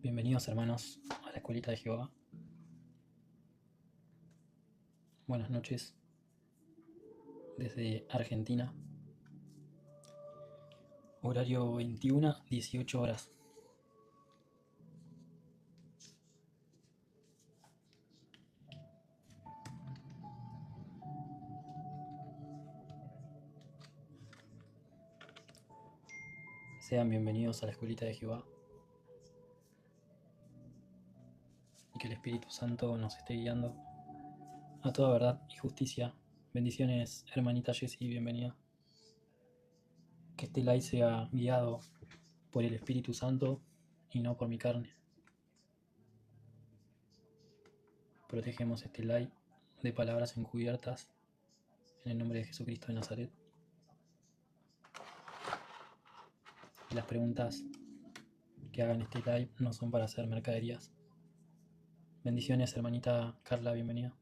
Bienvenidos hermanos a la escuelita de Jehová. Buenas noches desde Argentina. Horario 21, 18 horas. Sean bienvenidos a la escuelita de Jehová. Y que el Espíritu Santo nos esté guiando a toda verdad y justicia. Bendiciones, hermanita Jessie, bienvenida. Que este live sea guiado por el Espíritu Santo y no por mi carne. Protegemos este live de palabras encubiertas en el nombre de Jesucristo de Nazaret. Y las preguntas que hagan este live no son para hacer mercaderías. Bendiciones, hermanita Carla, bienvenida.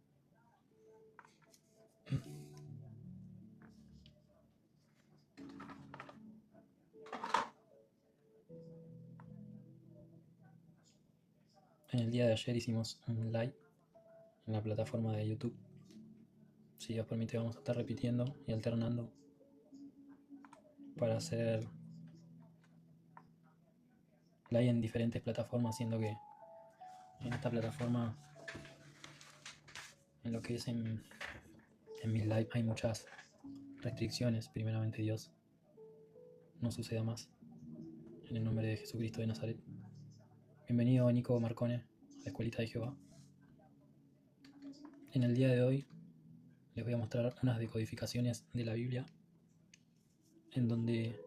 En el día de ayer hicimos un live en la plataforma de YouTube. Si Dios permite, vamos a estar repitiendo y alternando para hacer live en diferentes plataformas, siendo que en esta plataforma, en lo que es en mis live, hay muchas restricciones. Primeramente Dios no suceda más. En el nombre de Jesucristo de Nazaret. Bienvenido Nico Marcone a la escuelita de Jehová. En el día de hoy les voy a mostrar unas decodificaciones de la Biblia en donde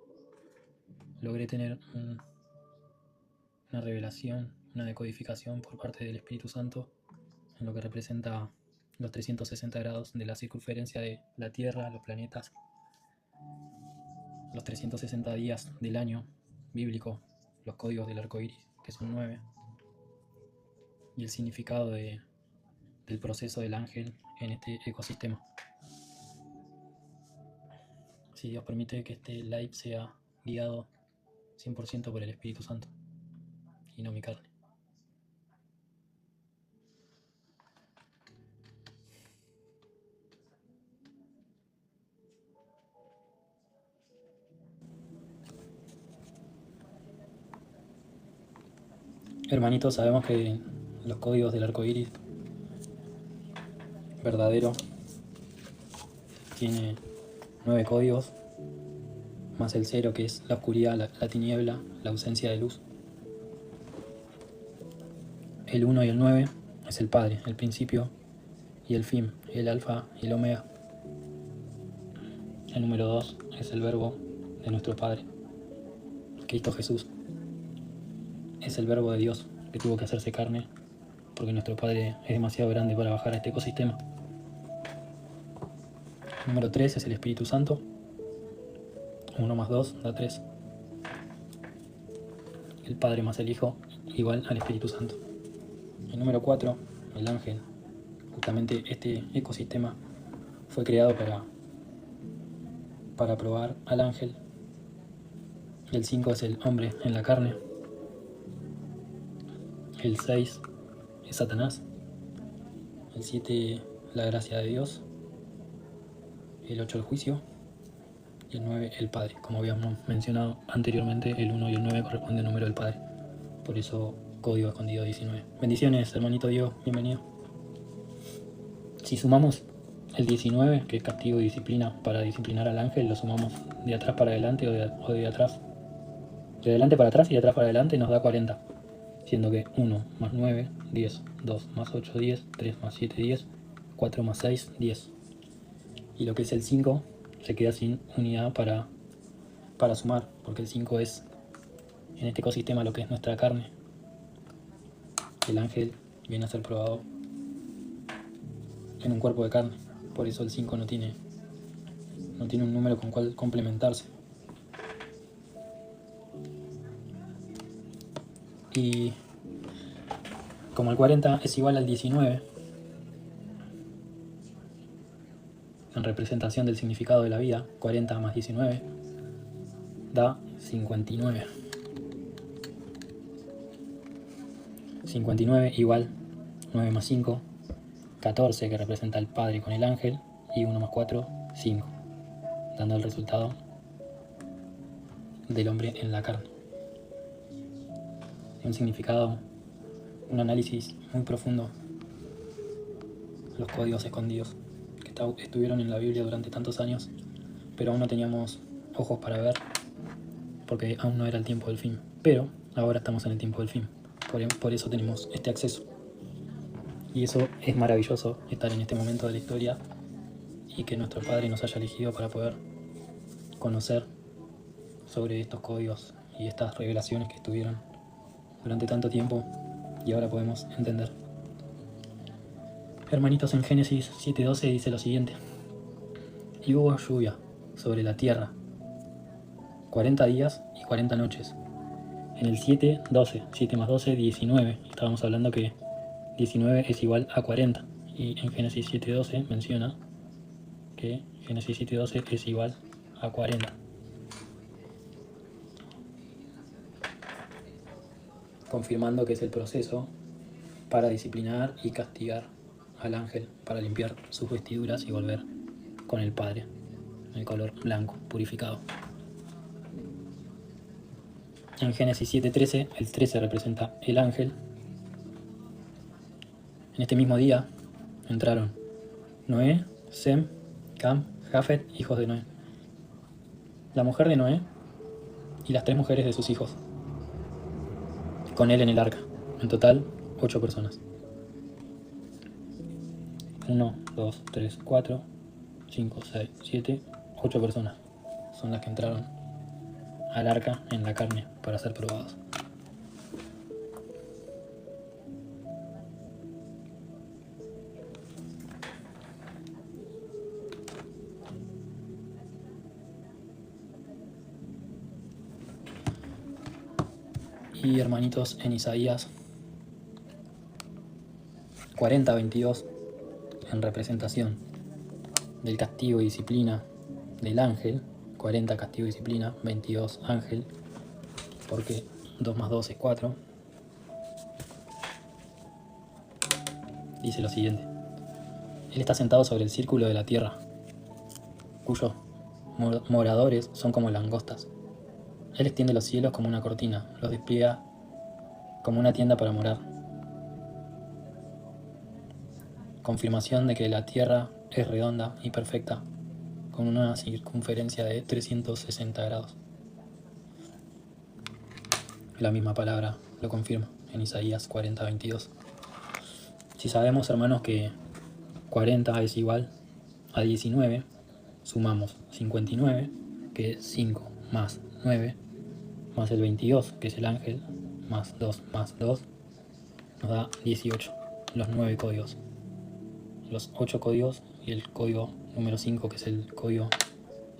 logré tener una revelación, una decodificación por parte del Espíritu Santo en lo que representa los 360 grados de la circunferencia de la Tierra, los planetas, los 360 días del año bíblico, los códigos del arco iris, que son 9, y el significado del proceso del ángel en este ecosistema. Si Dios permite que este live sea guiado 100% por el Espíritu Santo y no mi carne. Hermanitos, sabemos que los códigos del arco iris verdadero tiene 9 códigos, más el 0, que es la oscuridad, la tiniebla, la ausencia de luz. El 1 y el 9 es el Padre, el principio y el fin, el alfa y el omega. El número 2 es el verbo de nuestro Padre, Cristo Jesús. Es el verbo de Dios que tuvo que hacerse carne porque nuestro Padre es demasiado grande para bajar a este ecosistema. El número 3 es el Espíritu Santo. 1 más 2 da 3. El Padre más el Hijo igual al Espíritu Santo. El número 4, el ángel. Justamente este ecosistema fue creado para probar al ángel. El 5 es el hombre en la carne. El 6 es Satanás. El 7, la gracia de Dios. El 8, el juicio. Y el 9, el Padre. Como habíamos mencionado anteriormente, el 1 y el 9 corresponden al número del Padre. Por eso, código escondido 19. Bendiciones, hermanito Diego, bienvenido. Si sumamos el 19, que es castigo y disciplina, para disciplinar al ángel, lo sumamos de atrás para adelante o de atrás. De adelante para atrás y de atrás para adelante nos da 40. Siendo que 1 más 9, 10. 2 más 8, 10. 3 más 7, 10. 4 más 6, 10. Y lo que es el 5 se queda sin unidad para sumar, porque el 5 es en este ecosistema lo que es nuestra carne. El ángel viene a ser probado en un cuerpo de carne, por eso el 5 no tiene un número con cual complementarse. Y como el 40 es igual al 19, en representación del significado de la vida, 40 más 19 da 59. 59 igual 9 más 5, 14, que representa al Padre con el ángel, y 1 más 4, 5, dando el resultado del hombre en la carne. Un significado, un análisis muy profundo, los códigos escondidos que estuvieron en la Biblia durante tantos años, pero aún no teníamos ojos para ver, porque aún no era el tiempo del fin. Pero ahora estamos en el tiempo del fin, por eso tenemos este acceso. Y eso es maravilloso, estar en este momento de la historia y que nuestro Padre nos haya elegido para poder conocer sobre estos códigos y estas revelaciones que estuvieron durante tanto tiempo y ahora podemos entender. Hermanitos, en Génesis 7:12 dice lo siguiente: y hubo lluvia sobre la tierra 40 días y 40 noches. En el 7:12, 7 más 12, 19. Estábamos hablando que 19 es igual a 40. Y en Génesis 7:12 menciona que Génesis 7:12 es igual a 40. Confirmando que es el proceso para disciplinar y castigar al ángel, para limpiar sus vestiduras y volver con el Padre, el color blanco, purificado. En Génesis 7:13, el 13 representa el ángel. En este mismo día entraron Noé, Sem, Cam, Jafet, hijos de Noé, la mujer de Noé y las 3 mujeres de sus hijos, con él en el arca. En total, 8 personas. 1, 2, 3, 4, 5, 6, 7, 8 personas son las que entraron al arca en la carne para ser probados. Y hermanitos, en Isaías 40:22, en representación del castigo y disciplina del ángel, 40 castigo y disciplina, 22 ángel, porque 2 más 2 es 4, dice lo siguiente: él está sentado sobre el círculo de la tierra, cuyos moradores son como langostas. Él extiende los cielos como una cortina, los despliega como una tienda para morar. Confirmación de que la tierra es redonda y perfecta, con una circunferencia de 360 grados. La misma palabra lo confirma en Isaías 40:22. Si sabemos, hermanos, que 40 es igual a 19, sumamos 59, que es 5 más 9, más el 22, que es el ángel, más 2 más 2, nos da 18, los 9 códigos. Los 8 códigos y el código número 5, que es el código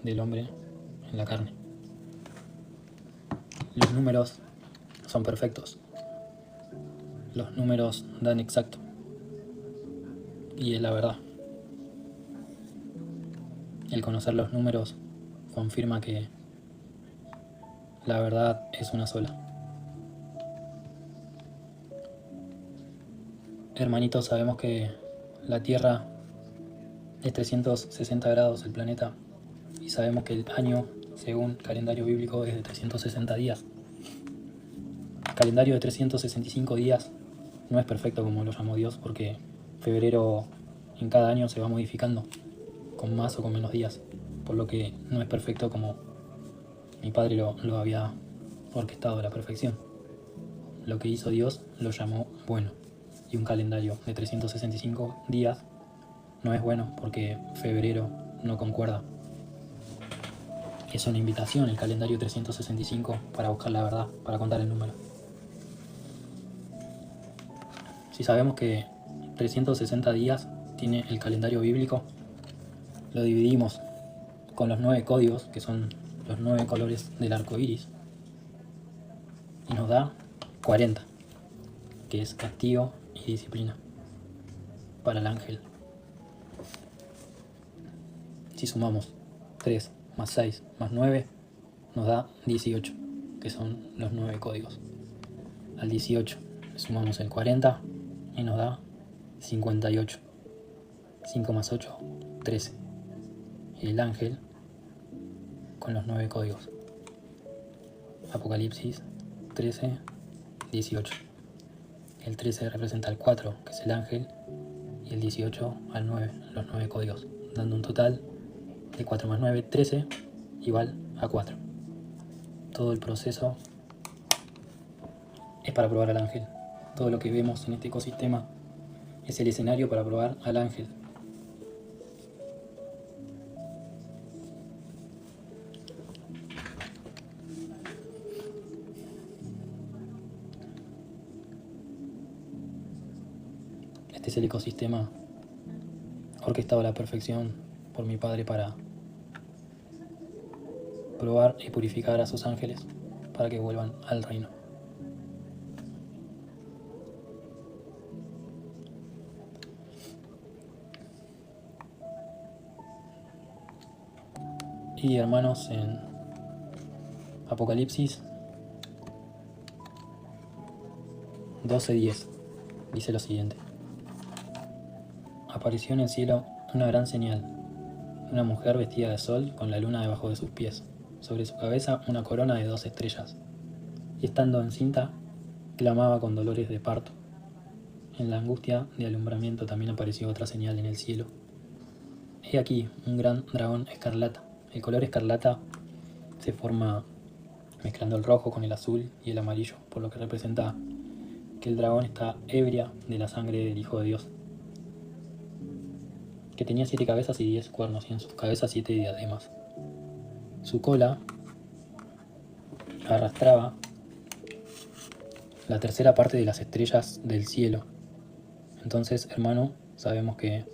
del hombre en la carne. Los números son perfectos. Los números dan exacto. Y es la verdad. El conocer los números confirma que la verdad es una sola. Hermanitos, sabemos que la Tierra es 360 grados el planeta, y sabemos que el año, según calendario bíblico, es de 360 días. El calendario de 365 días no es perfecto como lo llamó Dios, porque febrero en cada año se va modificando con más o con menos días, por lo que no es perfecto como mi Padre lo había orquestado a la perfección. Lo que hizo Dios lo llamó bueno, y un calendario de 365 días no es bueno porque febrero no concuerda. Es una invitación el calendario 365 para buscar la verdad, para contar el número. Si sabemos que 360 días tiene el calendario bíblico, lo dividimos con los 9 códigos, que son los 9 colores del arco iris, y nos da 40, que es castigo y disciplina para el ángel. Si sumamos 3 más 6 más 9, nos da 18, que son los 9 códigos. Al 18 Sumamos el 40 y nos da 58. 5 más 8, 13. Y el ángel con los 9 códigos. Apocalipsis 13, 18. El 13 representa al 4, que es el ángel, y el 18 al 9, los 9 códigos, dando un total de 4 más 9, 13, igual a 4. Todo el proceso es para probar al ángel. Todo lo que vemos en este ecosistema es el escenario para probar al ángel. Este es el ecosistema orquestado a la perfección por mi Padre para probar y purificar a sus ángeles para que vuelvan al reino. Y hermanos, en Apocalipsis 12:10 dice lo siguiente: apareció en el cielo una gran señal, una mujer vestida de sol con la luna debajo de sus pies, sobre su cabeza una corona de 2 estrellas, y estando encinta clamaba con dolores de parto. En la angustia de alumbramiento también apareció otra señal en el cielo. He aquí un gran dragón escarlata. El color escarlata se forma mezclando el rojo con el azul y el amarillo, por lo que representa que el dragón está ebria de la sangre del Hijo de Dios, que tenía 7 cabezas y 10 cuernos, y en sus cabezas 7 diademas. Su cola arrastraba la tercera parte de las estrellas del cielo. Entonces, hermano, sabemos que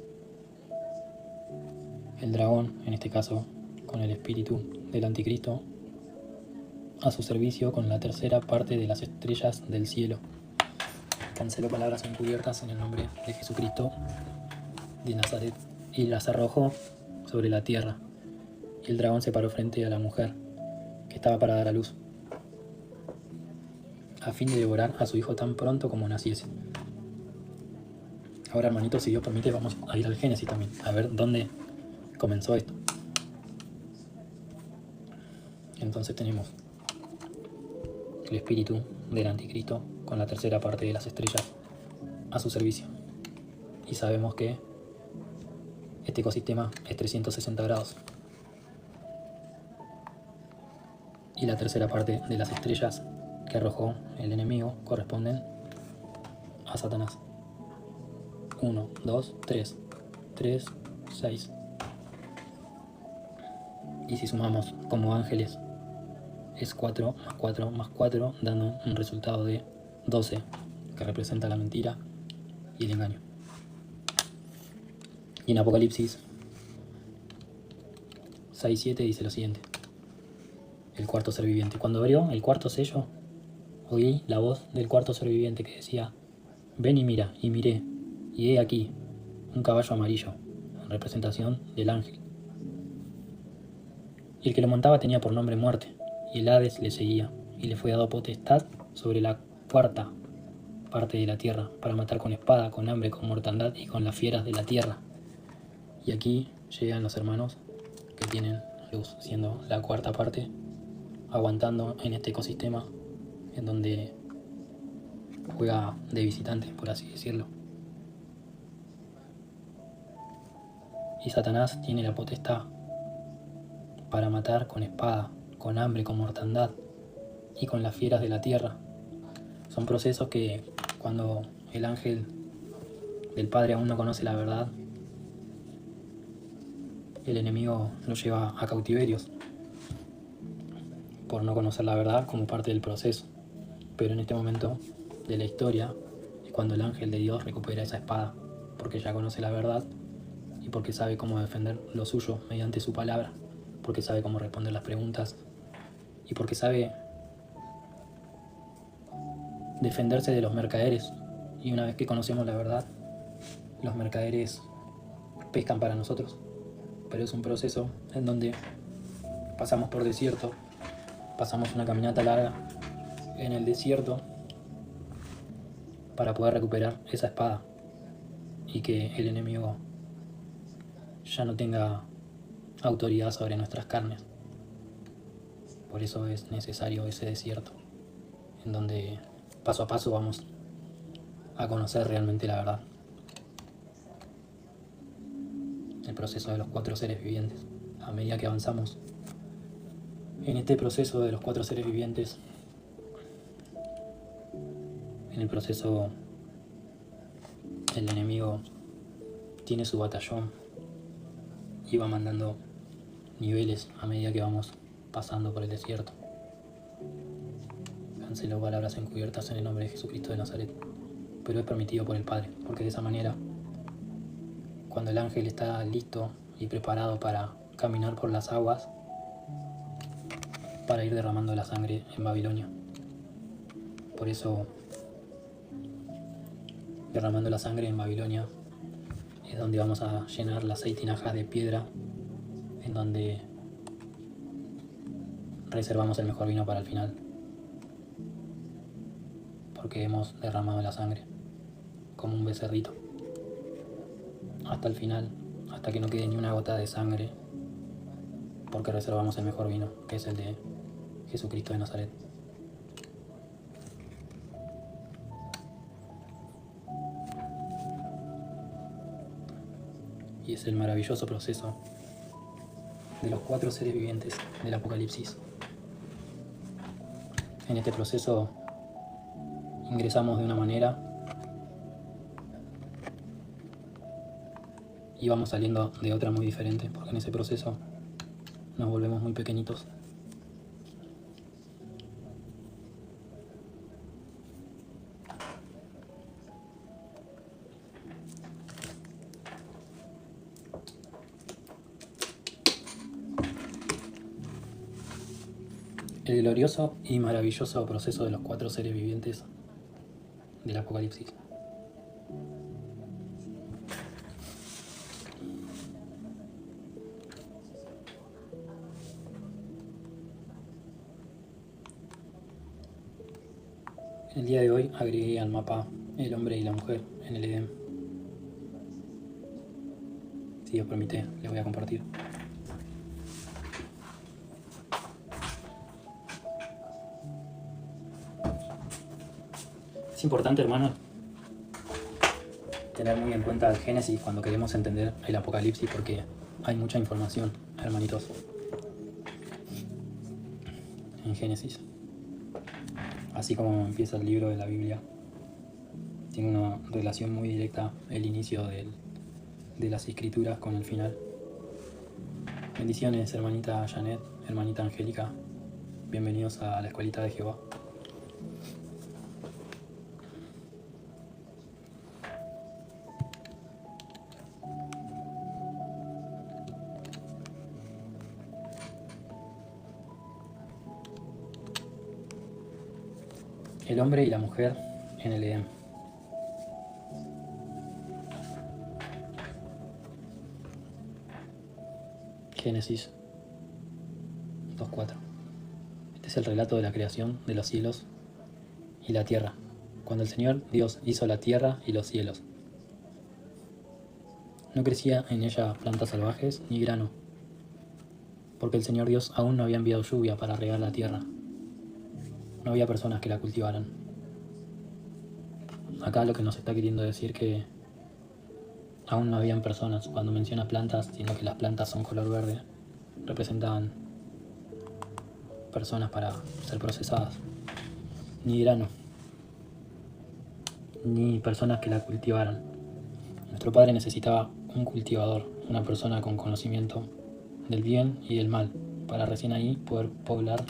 el dragón, en este caso con el espíritu del anticristo, a su servicio con la tercera parte de las estrellas del cielo. Canceló palabras encubiertas en el nombre de Jesucristo de Nazaret y las arrojó sobre la tierra. Y el dragón se paró frente a la mujer que estaba para dar a luz, a fin de devorar a su hijo tan pronto como naciese. Ahora, hermanitos, si Dios permite, vamos a ir al Génesis también, a ver dónde comenzó esto. Entonces tenemos el espíritu del anticristo con la tercera parte de las estrellas a su servicio. Y sabemos que este ecosistema es 360 grados. Y la tercera parte de las estrellas que arrojó el enemigo corresponden a Satanás. 1, 2, 3. 3, 6. Y si sumamos como ángeles, es 4 más 4 más 4, dando un resultado de 12, que representa la mentira y el engaño. Y en Apocalipsis 6:7 dice lo siguiente: el cuarto ser viviente. Cuando abrió el cuarto sello, oí la voz del cuarto ser viviente que decía: ven y mira. Y miré, y he aquí un caballo amarillo, en representación del ángel. Y el que lo montaba tenía por nombre Muerte, y el Hades le seguía, y le fue dado potestad sobre la cuarta parte de la tierra, para matar con espada, con hambre, con mortandad y con las fieras de la tierra. Y aquí llegan los hermanos que tienen luz, siendo la cuarta parte, aguantando en este ecosistema en donde juega de visitante, por así decirlo. Y Satanás tiene la potestad para matar con espada, con hambre, con mortandad y con las fieras de la tierra. Son procesos que cuando el ángel del Padre aún no conoce la verdad, el enemigo lo lleva a cautiverios por no conocer la verdad como parte del proceso. Pero en este momento de la historia es cuando el ángel de Dios recupera esa espada, porque ya conoce la verdad y porque sabe cómo defender lo suyo mediante su palabra, porque sabe cómo responder las preguntas y porque sabe defenderse de los mercaderes. Y una vez que conocemos la verdad, los mercaderes pescan para nosotros. Pero es un proceso en donde pasamos por desierto, pasamos una caminata larga en el desierto, para poder recuperar esa espada y que el enemigo ya no tenga autoridad sobre nuestras carnes. Por eso es necesario ese desierto, en donde paso a paso vamos a conocer realmente la verdad. El proceso de los 4 seres vivientes. A medida que avanzamos en este proceso de los 4 seres vivientes, en el proceso el enemigo tiene su batallón y va mandando niveles a medida que vamos pasando por el desierto. Cancelo palabras encubiertas en el nombre de Jesucristo de Nazaret, pero es permitido por el Padre, porque de esa manera, cuando el ángel está listo y preparado para caminar por las aguas, para ir derramando la sangre en Babilonia. Por eso, derramando la sangre en Babilonia es donde vamos a llenar las 6 tinajas de piedra, en donde reservamos el mejor vino para el final, porque hemos derramado la sangre como un becerrito hasta el final, hasta que no quede ni una gota de sangre, porque reservamos el mejor vino, que es el de Jesucristo de Nazaret. Y es el maravilloso proceso de los 4 seres vivientes del Apocalipsis. En este proceso ingresamos de una manera y vamos saliendo de otra muy diferente, porque en ese proceso nos volvemos muy pequeñitos. El glorioso y maravilloso proceso de los 4 seres vivientes del Apocalipsis. El día de hoy agregué al mapa el hombre y la mujer en el Edén. Si Dios permite, les voy a compartir. Es importante, hermano, tener muy en cuenta el Génesis cuando queremos entender el Apocalipsis, porque hay mucha información, hermanitos, en Génesis. Así como empieza el libro de la Biblia, tiene una relación muy directa el inicio de las escrituras con el final. Bendiciones, hermanita Janet, hermanita Angélica. Bienvenidos a la Escuelita de Jehová. El hombre y la mujer en el Edén. Génesis 2:4. Este es el relato de la creación de los cielos y la tierra, cuando el Señor Dios hizo la tierra y los cielos. No crecía en ella plantas salvajes ni grano, porque el Señor Dios aún no había enviado lluvia para regar la tierra. No había personas que la cultivaran. Acá lo que nos está queriendo decir que aún no habían personas. Cuando menciona plantas, sino que las plantas son color verde, representaban personas para ser procesadas. Ni grano, ni personas que la cultivaran. Nuestro Padre necesitaba un cultivador, una persona con conocimiento del bien y del mal, para recién ahí poder poblar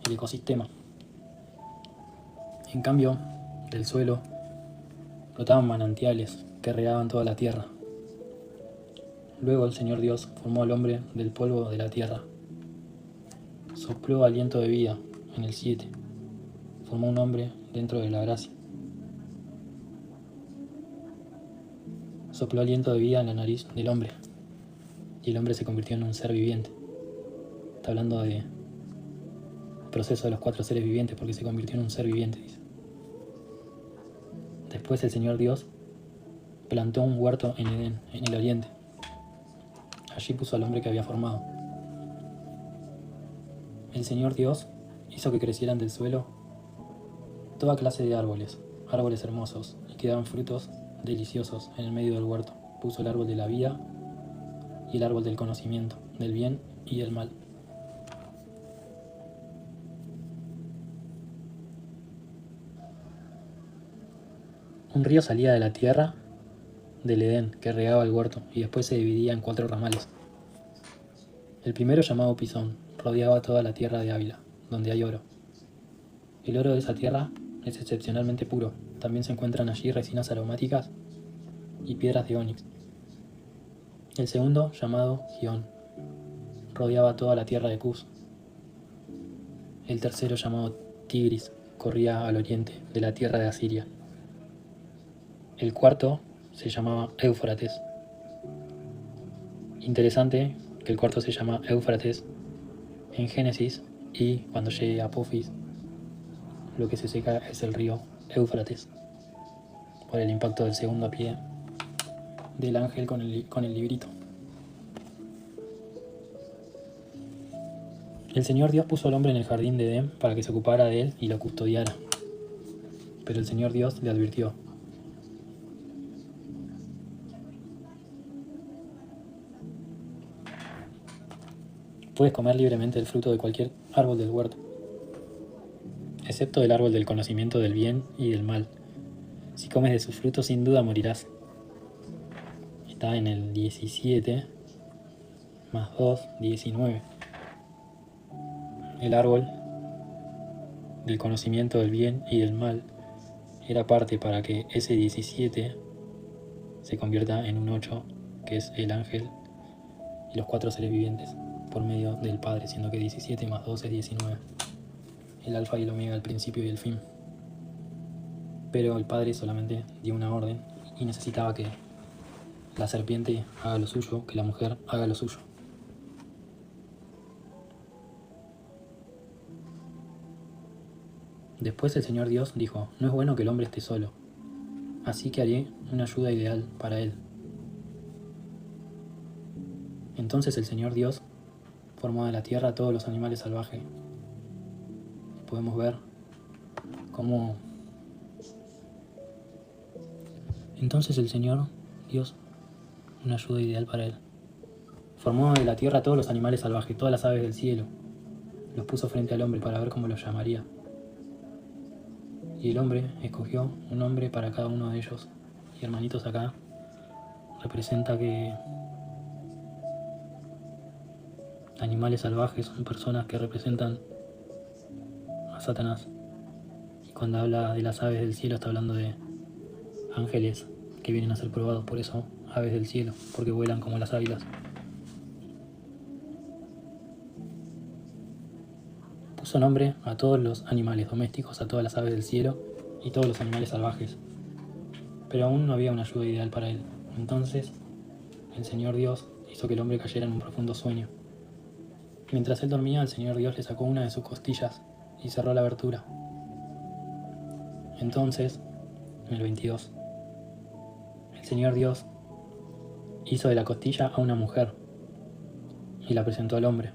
el ecosistema. En cambio, del suelo brotaban manantiales que regaban toda la tierra. Luego el Señor Dios formó al hombre del polvo de la tierra. Sopló aliento de vida en el 7. Formó un hombre dentro de la gracia. Sopló aliento de vida en la nariz del hombre. Y el hombre se convirtió en un ser viviente. Está hablando de proceso de los 4 seres vivientes, porque se convirtió en un ser viviente, dice. Después el Señor Dios plantó un huerto en Edén, en el oriente. Allí puso al hombre que había formado. El Señor Dios hizo que crecieran del suelo toda clase de árboles, árboles hermosos, y que daban frutos deliciosos en el medio del huerto. Puso el árbol de la vida y el árbol del conocimiento, del bien y del mal. Un río salía de la tierra del Edén que regaba el huerto y después se dividía en 4 ramales. El primero, llamado Pisón, rodeaba toda la tierra de Ávila, donde hay oro. El oro de esa tierra es excepcionalmente puro. También se encuentran allí resinas aromáticas y piedras de ónix. El segundo, llamado Gión, rodeaba toda la tierra de Cus. El tercero, llamado Tigris, corría al oriente de la tierra de Asiria. El cuarto se llamaba Éufrates. Interesante que el cuarto se llama Éufrates en Génesis, y cuando llegue a Apophis lo que se seca es el río Éufrates por el impacto del segundo pie del ángel con el librito. El Señor Dios puso al hombre en el jardín de Edén para que se ocupara de él y lo custodiara. Pero el Señor Dios le advirtió: puedes comer libremente el fruto de cualquier árbol del huerto, excepto del árbol del conocimiento del bien y del mal. Si comes de sus frutos, sin duda morirás. Está en el 17 más 2, 19. El árbol del conocimiento del bien y del mal era parte para que ese 17 se convierta en un 8, que es el ángel y los 4 seres vivientes, por medio del Padre, siendo que 17 más 2 es 19. El alfa y el omega, el principio y el fin. Pero el Padre solamente dio una orden y necesitaba que la serpiente haga lo suyo, que la mujer haga lo suyo. Después el Señor Dios dijo: no es bueno que el hombre esté solo, así que haré una ayuda ideal para él. Entonces el Señor Dios formó de la tierra a todos los animales salvajes. Podemos ver cómo entonces el Señor Dios, una ayuda ideal para él, formó de la tierra a todos los animales salvajes, todas las aves del cielo. Los puso frente al hombre para ver cómo los llamaría. Y el hombre escogió un nombre para cada uno de ellos. Y hermanitos, acá representa que animales salvajes son personas que representan a Satanás. Y cuando habla de las aves del cielo está hablando de ángeles que vienen a ser probados. Por eso aves del cielo, porque vuelan como las águilas. Puso nombre a todos los animales domésticos, a todas las aves del cielo y todos los animales salvajes. Pero aún no había una ayuda ideal para él. Entonces el Señor Dios hizo que el hombre cayera en un profundo sueño. Mientras él dormía, el Señor Dios le sacó una de sus costillas y cerró la abertura. Entonces, en el 22, el Señor Dios hizo de la costilla a una mujer y la presentó al hombre.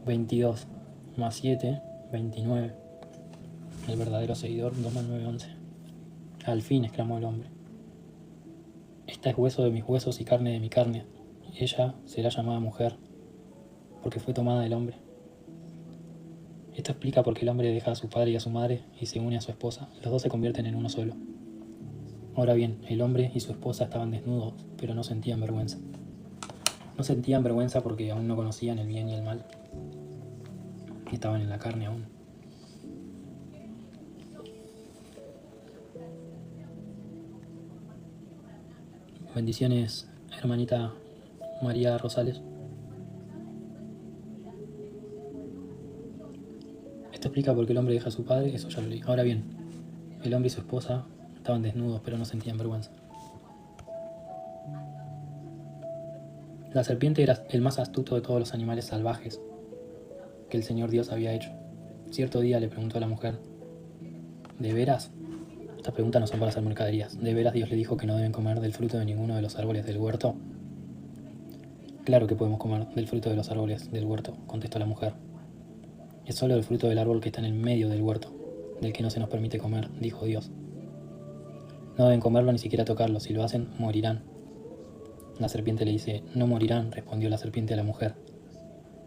22 más 7, 29. El verdadero seguidor, 2 más 9, 11. Al fin, exclamó el hombre: esta es hueso de mis huesos y carne de mi carne. Ella será llamada mujer, porque fue tomada del hombre. Esto explica por qué el hombre deja a su padre y a su madre y se une a su esposa. Los dos se convierten en uno solo. Ahora bien, el hombre y su esposa estaban desnudos, pero no sentían vergüenza. No sentían vergüenza porque aún no conocían el bien y el mal. Estaban en la carne aún. Bendiciones, hermanita María Rosales. Esto explica por qué el hombre deja a su padre, eso ya lo leí. Ahora bien, el hombre y su esposa estaban desnudos, pero no sentían vergüenza. La serpiente era el más astuto de todos los animales salvajes que el Señor Dios había hecho. Cierto día le preguntó a la mujer: ¿de veras? Estas preguntas no son para hacer mercaderías. ¿De veras Dios le dijo que no deben comer del fruto de ninguno de los árboles del huerto? Claro que podemos comer del fruto de los árboles del huerto, contestó la mujer. Es solo el fruto del árbol que está en el medio del huerto, del que no se nos permite comer, dijo Dios. No deben comerlo ni siquiera tocarlo, si lo hacen, morirán. La serpiente le dice: no morirán, respondió la serpiente a la mujer.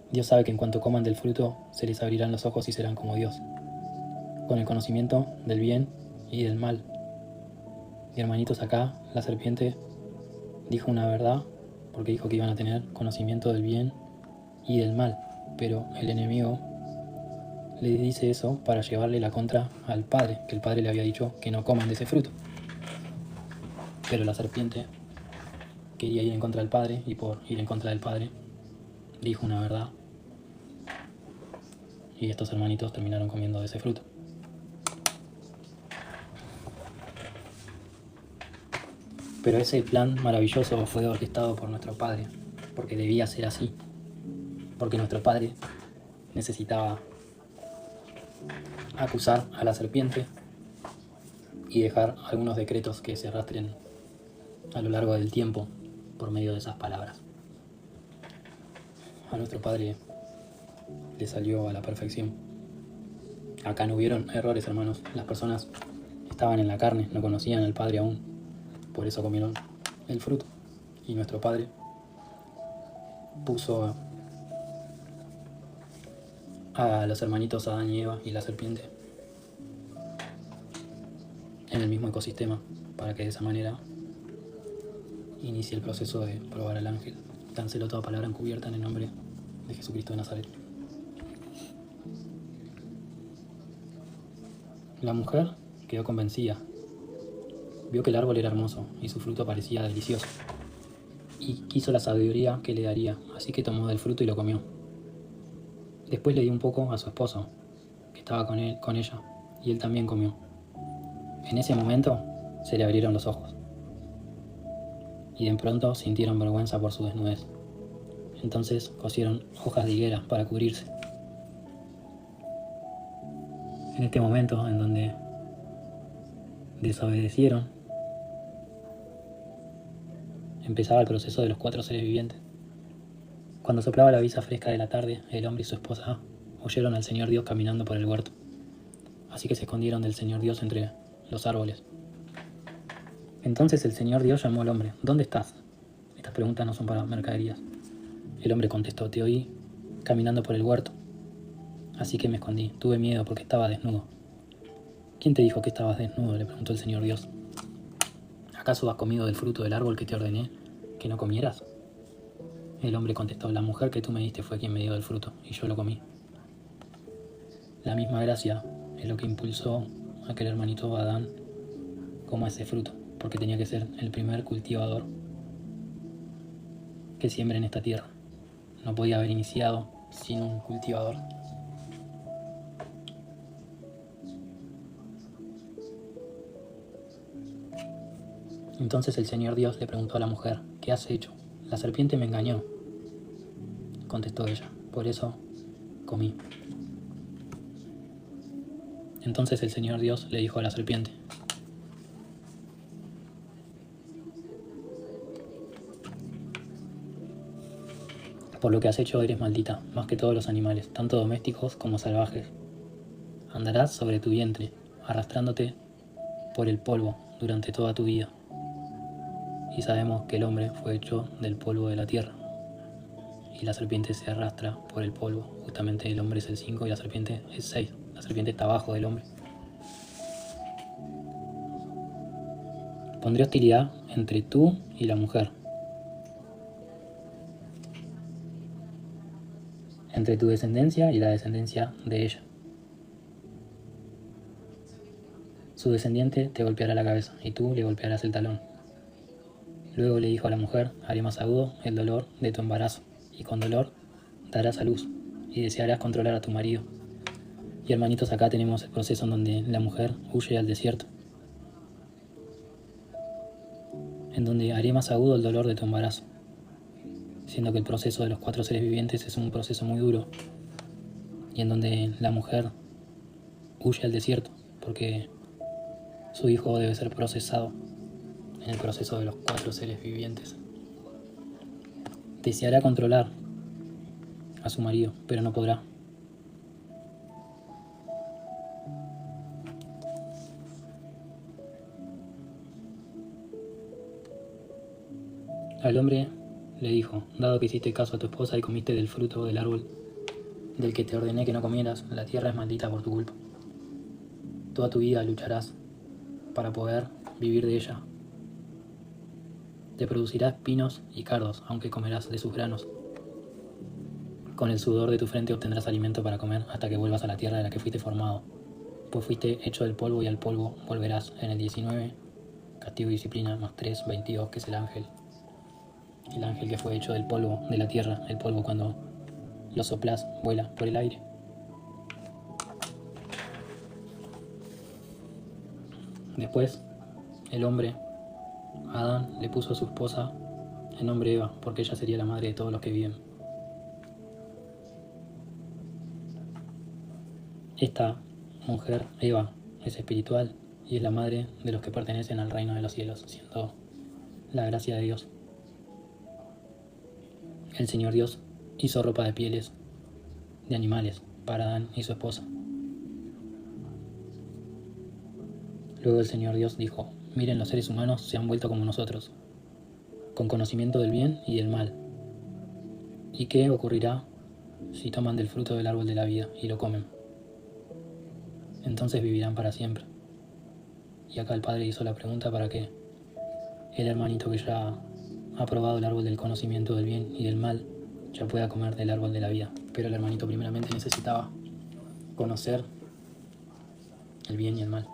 Dios sabe que en cuanto coman del fruto, se les abrirán los ojos y serán como Dios, con el conocimiento del bien y del mal. Y hermanitos, acá la serpiente dijo una verdad, porque dijo que iban a tener conocimiento del bien y del mal, pero el enemigo le dice eso para llevarle la contra al padre, que el padre le había dicho que no coman de ese fruto. Pero la serpiente quería ir en contra del padre, y por ir en contra del padre dijo una verdad, y estos hermanitos terminaron comiendo de ese fruto. Pero ese plan maravilloso fue orquestado por nuestro Padre, porque debía ser así, porque nuestro Padre necesitaba acusar a la serpiente y dejar algunos decretos que se arrastren a lo largo del tiempo por medio de esas palabras. A nuestro Padre le salió a la perfección. Acá no hubieron errores, hermanos. Las personas estaban en la carne, no conocían al Padre aún, por eso comieron el fruto. Y nuestro Padre puso a los hermanitos Adán y Eva y la serpiente en el mismo ecosistema, para que de esa manera inicie el proceso de probar al ángel. Cancelo toda palabra encubierta en el nombre de Jesucristo de Nazaret. La mujer quedó convencida. Vio que el árbol era hermoso y su fruto parecía delicioso, y quiso la sabiduría que le daría, así que tomó del fruto y lo comió. Después le dio un poco a su esposo, que estaba con ella, y él también comió. En ese momento se le abrieron los ojos, y de pronto sintieron vergüenza por su desnudez. Entonces cosieron hojas de higuera para cubrirse. En este momento en donde desobedecieron, empezaba el proceso de los 4 seres vivientes. Cuando soplaba la brisa fresca de la tarde, el hombre y su esposa oyeron al Señor Dios caminando por el huerto. Así que se escondieron del Señor Dios entre los árboles. Entonces el Señor Dios llamó al hombre: ¿dónde estás? Estas preguntas no son para mercaderías. El hombre contestó: te oí caminando por el huerto, así que me escondí. Tuve miedo porque estaba desnudo. ¿Quién te dijo que estabas desnudo?, le preguntó el Señor Dios. ¿Acaso has comido del fruto del árbol que te ordené que no comieras? El hombre contestó: la mujer que tú me diste fue quien me dio del fruto, y yo lo comí. La misma gracia es lo que impulsó a que el hermanito Adán coma ese fruto, porque tenía que ser el primer cultivador que siembre en esta tierra. No podía haber iniciado sin un cultivador. Entonces el Señor Dios le preguntó a la mujer: ¿qué has hecho? La serpiente me engañó, contestó ella, por eso comí. Entonces el Señor Dios le dijo a la serpiente: por lo que has hecho eres maldita, más que todos los animales, tanto domésticos como salvajes. Andarás sobre tu vientre, arrastrándote por el polvo durante toda tu vida. Y sabemos que el hombre fue hecho del polvo de la tierra, y la serpiente se arrastra por el polvo. Justamente el hombre es el 5 y la serpiente es 6. La serpiente está abajo del hombre. Pondré hostilidad entre tú y la mujer, entre tu descendencia y la descendencia de ella. Su descendiente te golpeará la cabeza y tú le golpearás el talón. Luego le dijo a la mujer: haré más agudo el dolor de tu embarazo, y con dolor darás a luz, y desearás controlar a tu marido. Y hermanitos, acá tenemos el proceso en donde la mujer huye al desierto, en donde haré más agudo el dolor de tu embarazo, siendo que el proceso de los 4 seres vivientes es un proceso muy duro, y en donde la mujer huye al desierto, porque su hijo debe ser procesado en el proceso de los 4 seres vivientes. Deseará controlar a su marido, pero no podrá. Al hombre le dijo: dado que hiciste caso a tu esposa y comiste del fruto del árbol del que te ordené que no comieras, la tierra es maldita por tu culpa. Toda tu vida lucharás para poder vivir de ella. Te producirá espinos y cardos, aunque comerás de sus granos. Con el sudor de tu frente obtendrás alimento para comer hasta que vuelvas a la tierra de la que fuiste formado. Pues fuiste hecho del polvo y al polvo volverás. En el 19, castigo y disciplina, más 3, 22, que es el ángel. El ángel que fue hecho del polvo de la tierra, el polvo cuando lo soplas vuela por el aire. Después, el hombre, Adán, le puso a su esposa el nombre Eva, porque ella sería la madre de todos los que viven. Esta mujer, Eva, es espiritual y es la madre de los que pertenecen al reino de los cielos, siendo la gracia de Dios. El Señor Dios hizo ropa de pieles de animales para Adán y su esposa. Luego el Señor Dios dijo: miren, los seres humanos se han vuelto como nosotros, con conocimiento del bien y del mal. ¿Y qué ocurrirá si toman del fruto del árbol de la vida y lo comen? Entonces vivirán para siempre. Y acá el padre hizo la pregunta para que el hermanito que ya ha probado el árbol del conocimiento del bien y del mal ya pueda comer del árbol de la vida. Pero el hermanito primeramente necesitaba conocer el bien y el mal,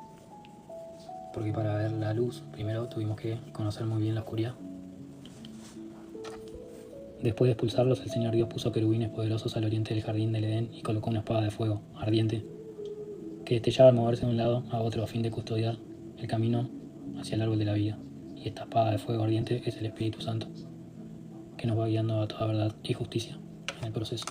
porque para ver la luz primero tuvimos que conocer muy bien la oscuridad. Después de expulsarlos, el Señor Dios puso querubines poderosos al oriente del jardín del Edén y colocó una espada de fuego ardiente que destellaba al moverse de un lado a otro a fin de custodiar el camino hacia el árbol de la vida. Y esta espada de fuego ardiente es el Espíritu Santo, que nos va guiando a toda verdad y justicia en el proceso.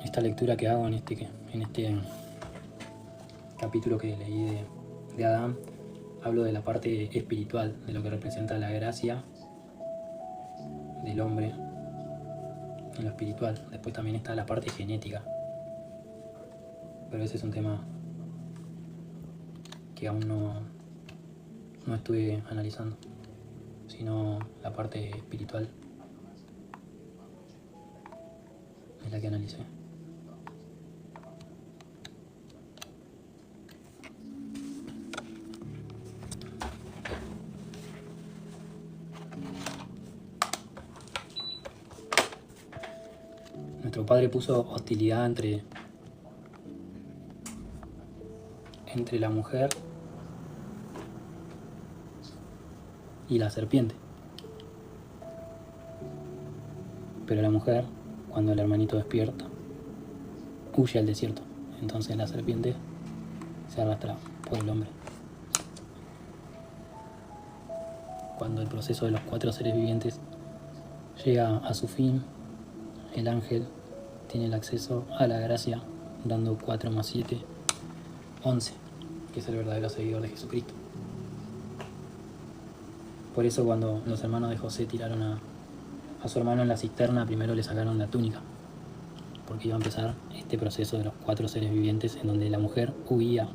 Esta lectura que hago en este capítulo que leí de Adán, hablo de la parte espiritual, de lo que representa la gracia del hombre en lo espiritual. Después también está la parte genética, pero ese es un tema que aún no estuve analizando, sino la parte espiritual es la que analicé. Nuestro padre puso hostilidad entre la mujer y la serpiente. Pero la mujer, cuando el hermanito despierta, huye al desierto. Entonces la serpiente se arrastra por el hombre. Cuando el proceso de los 4 seres vivientes llega a su fin, el ángel tiene el acceso a la gracia, dando 4 más 7, 11, que es el verdadero seguidor de Jesucristo. Por eso cuando los hermanos de José tiraron a su hermano en la cisterna, primero le sacaron la túnica, porque iba a empezar este proceso de los 4 seres vivientes en donde la mujer huía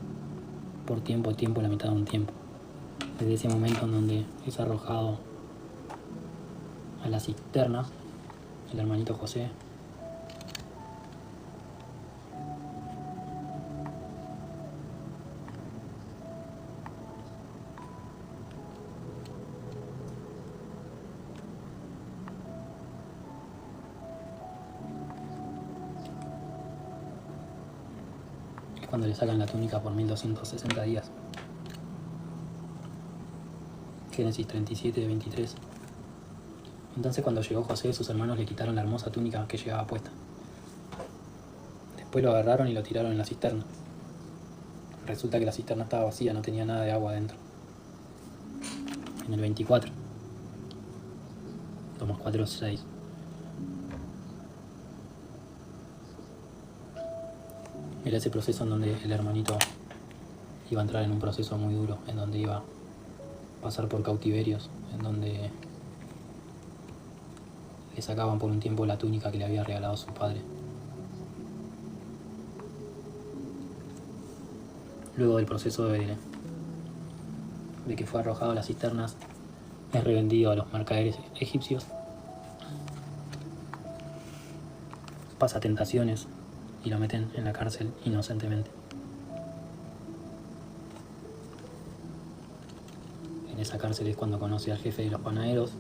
por tiempo, la mitad de un tiempo. Desde ese momento en donde es arrojado a la cisterna, el hermanito José, es cuando le sacan la túnica por 1260 días. Génesis 37, 23. Entonces cuando llegó José, sus hermanos le quitaron la hermosa túnica que llevaba puesta. Después lo agarraron y lo tiraron en la cisterna. resulta que la cisterna estaba vacía, no tenía nada de agua adentro. En el 24. 2 más 4, 6. Era ese proceso en donde el hermanito iba a entrar en un proceso muy duro, en donde iba a pasar por cautiverios, en donde le sacaban por un tiempo la túnica que le había regalado su padre. Luego del proceso de que fue arrojado a las cisternas, es revendido a los mercaderes egipcios, pasa tentaciones y lo meten en la cárcel inocentemente. En esa cárcel es cuando conoce al jefe de los panaderos,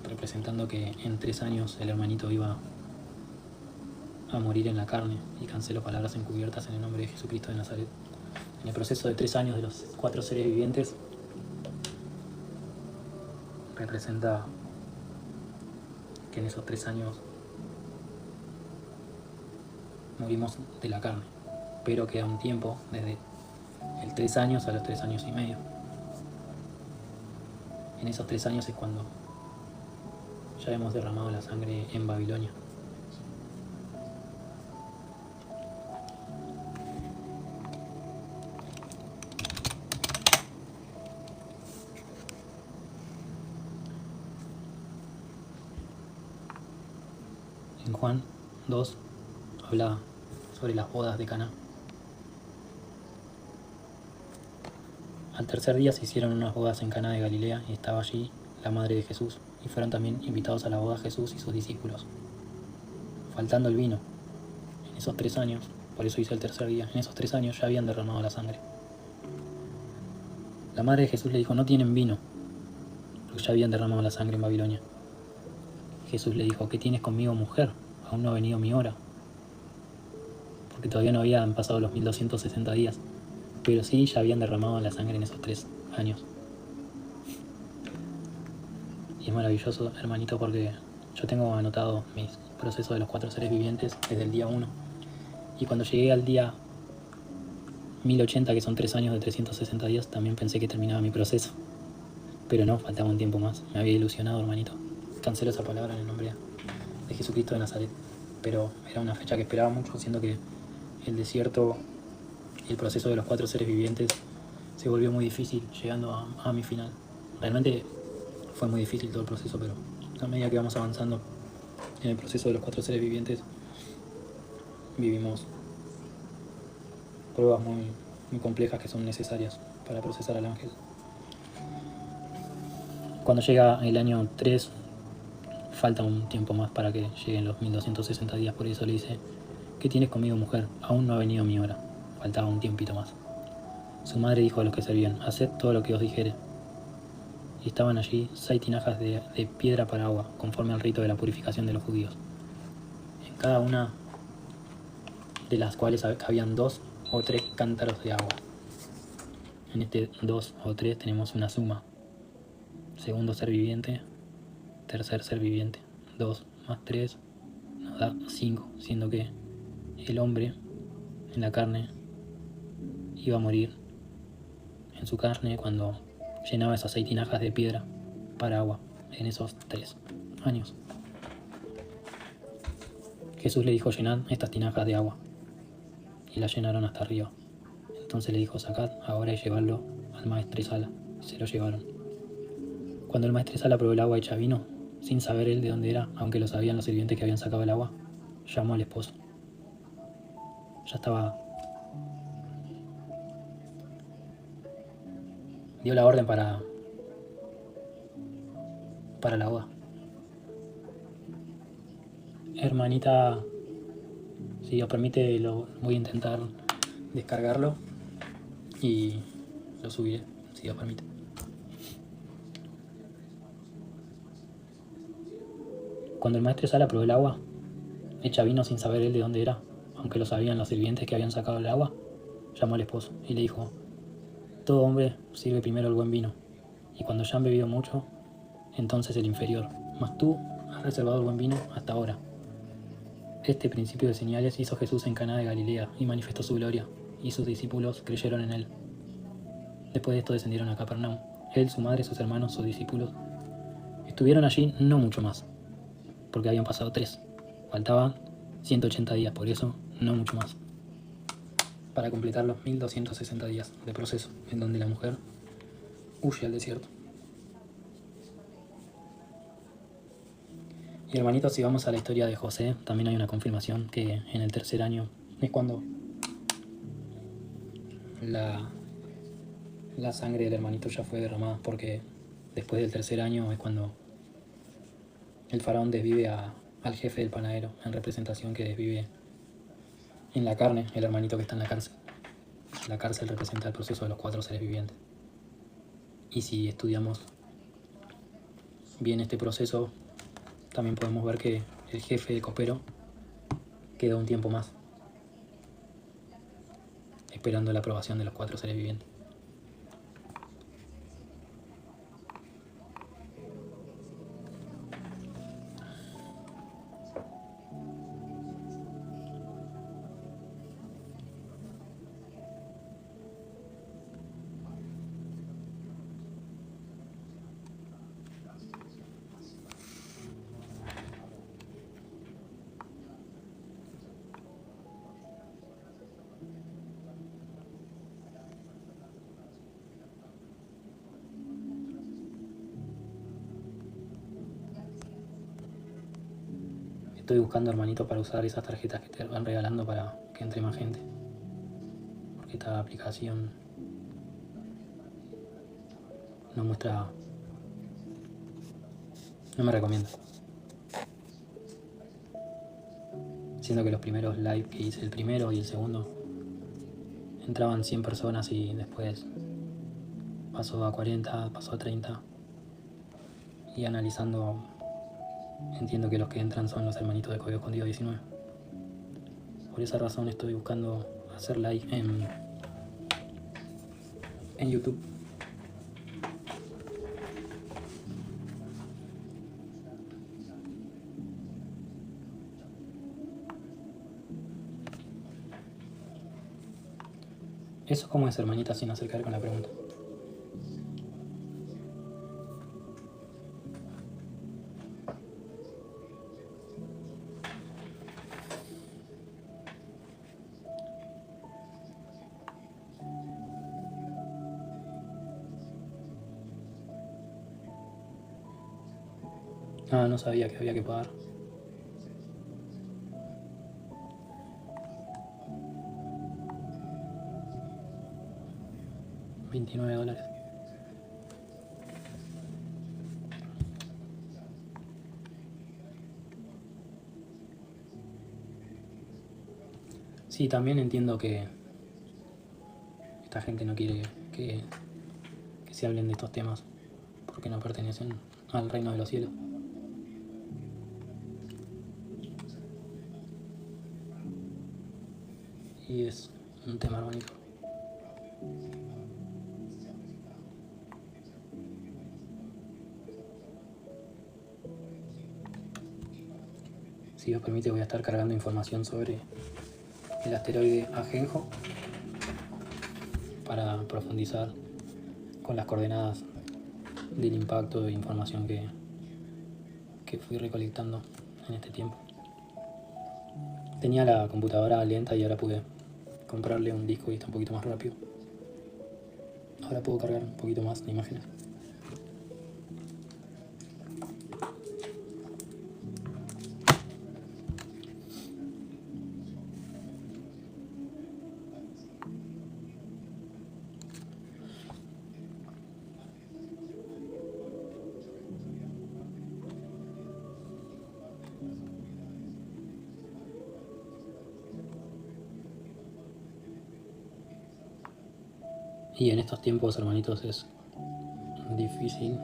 representando que en 3 años el hermanito iba a morir en la carne, y canceló palabras encubiertas en el nombre de Jesucristo de Nazaret. En el proceso de 3 años de los 4 seres vivientes, representa que en esos 3 años morimos de la carne, pero queda un tiempo desde el 3 años a los 3 años y medio. En esos 3 años es cuando ya hemos derramado la sangre en Babilonia. En Juan 2 habla sobre las bodas de Caná. Al tercer día se hicieron unas bodas en Caná de Galilea y estaba allí la madre de Jesús, y fueron también invitados a la boda Jesús y sus discípulos. Faltando el vino, en esos 3 años, por eso hice el tercer día, en esos 3 años ya habían derramado la sangre. La madre de Jesús le dijo: no tienen vino, porque ya habían derramado la sangre en Babilonia. Jesús le dijo: ¿qué tienes conmigo, mujer? Aún no ha venido mi hora. Porque todavía no habían pasado los 1260 días, pero sí ya habían derramado la sangre en esos 3 años. Y es maravilloso, hermanito, porque yo tengo anotado mis procesos de los 4 seres vivientes desde el día 1. Y cuando llegué al día 1080, que son 3 años de 360 días, también pensé que terminaba mi proceso. Pero no, faltaba un tiempo más. Me había ilusionado, hermanito. Cancelo esa palabra en el nombre de Jesucristo de Nazaret. Pero era una fecha que esperaba mucho, siendo que el desierto y el proceso de los 4 seres vivientes se volvió muy difícil llegando a mi final. Realmente fue muy difícil todo el proceso, pero a medida que vamos avanzando en el proceso de los 4 seres vivientes, vivimos pruebas muy complejas que son necesarias para procesar al ángel. Cuando llega el año 3, falta un tiempo más para que lleguen los 1260 días, por eso le dice: ¿qué tienes conmigo, mujer? Aún no ha venido mi hora. Faltaba un tiempito más. Su madre dijo a los que servían: haced todo lo que os dijere. Y estaban allí 6 tinajas de piedra para agua, conforme al rito de la purificación de los judíos, en cada una de las cuales cabían 2 o 3 cántaros de agua. En este 2 o 3 tenemos una suma: segundo ser viviente, tercer ser viviente. 2 más 3 nos da 5, siendo que el hombre en la carne iba a morir en su carne cuando llenaba esas 6 tinajas de piedra para agua en esos 3 años. Jesús le dijo: llenad estas tinajas de agua, y las llenaron hasta arriba. Entonces le dijo: sacad ahora y llevadlo al maestresala. Se lo llevaron. Cuando el maestresala probó el agua hecha vino, sin saber él de dónde era, aunque lo sabían los sirvientes que habían sacado el agua, llamó al esposo. Ya estaba... dio la orden para la boda. Hermanita, si Dios permite, voy a intentar descargarlo y lo subiré, si Dios permite. Cuando el maestresala probó el agua hecha vino sin saber él de dónde era, aunque lo sabían los sirvientes que habían sacado el agua, llamó al esposo y le dijo: todo hombre sirve primero el buen vino, y cuando ya han bebido mucho, entonces el inferior, mas tú has reservado el buen vino hasta ahora. Este principio de señales hizo Jesús en Caná de Galilea y manifestó su gloria, y sus discípulos creyeron en él. Después de esto descendieron a Capernaum. Él, su madre, sus hermanos, sus discípulos. Estuvieron allí no mucho más, porque habían pasado 3. Faltaban 180 días, por eso no mucho más, para completar los 1260 días de proceso, en donde la mujer huye al desierto. Y hermanitos, si vamos a la historia de José, también hay una confirmación que en el 3er año es cuando la sangre del hermanito ya fue derramada, porque después del 3er año es cuando el faraón desvive al jefe del panadero, en representación que desvive en la carne el hermanito que está en la cárcel. La cárcel representa el proceso de los 4 seres vivientes. Y si estudiamos bien este proceso, también podemos ver que el jefe de copero queda un tiempo más, esperando la aprobación de los 4 seres vivientes. Estoy buscando, hermanito, para usar esas tarjetas que te van regalando para que entre más gente. Porque esta aplicación no muestra... no me recomienda. Siendo que los primeros live que hice, el primero y el segundo, entraban 100 personas y después pasó a 40, pasó a 30. Y analizando, entiendo que los que entran son los hermanitos de Código Escondido 19. Por esa razón estoy buscando hacer live en YouTube. Eso cómo es, hermanita, sin acercar con la pregunta. Ah, no sabía que había que pagar. $29. Sí, también entiendo que esta gente no quiere que se hablen de estos temas porque no pertenecen al reino de los cielos. Y es un tema bonito. Si Dios permite, voy a estar cargando información sobre el asteroide Ajenjo para profundizar con las coordenadas del impacto de información que fui recolectando en este tiempo. Tenía la computadora lenta y ahora pude comprarle un disco y está un poquito más rápido. Ahora puedo cargar un poquito más de imágenes. Y en estos tiempos, hermanitos, es difícil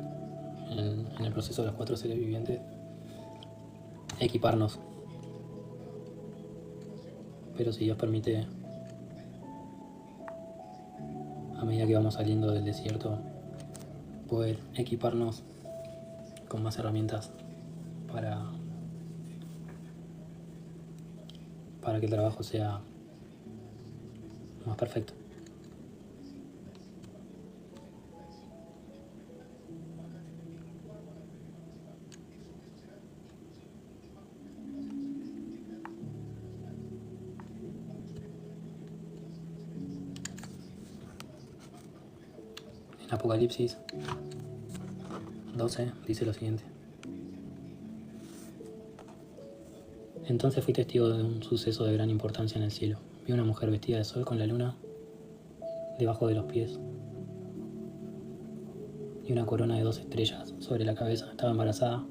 en el proceso de los 4 seres vivientes equiparnos. Pero si Dios permite, a medida que vamos saliendo del desierto, poder equiparnos con más herramientas para que el trabajo sea más perfecto. En Apocalipsis 12 dice lo siguiente: entonces fui testigo de un suceso de gran importancia en el cielo. Vi una mujer vestida de sol con la luna debajo de los pies y una corona de 2 estrellas sobre la cabeza. Estaba embarazada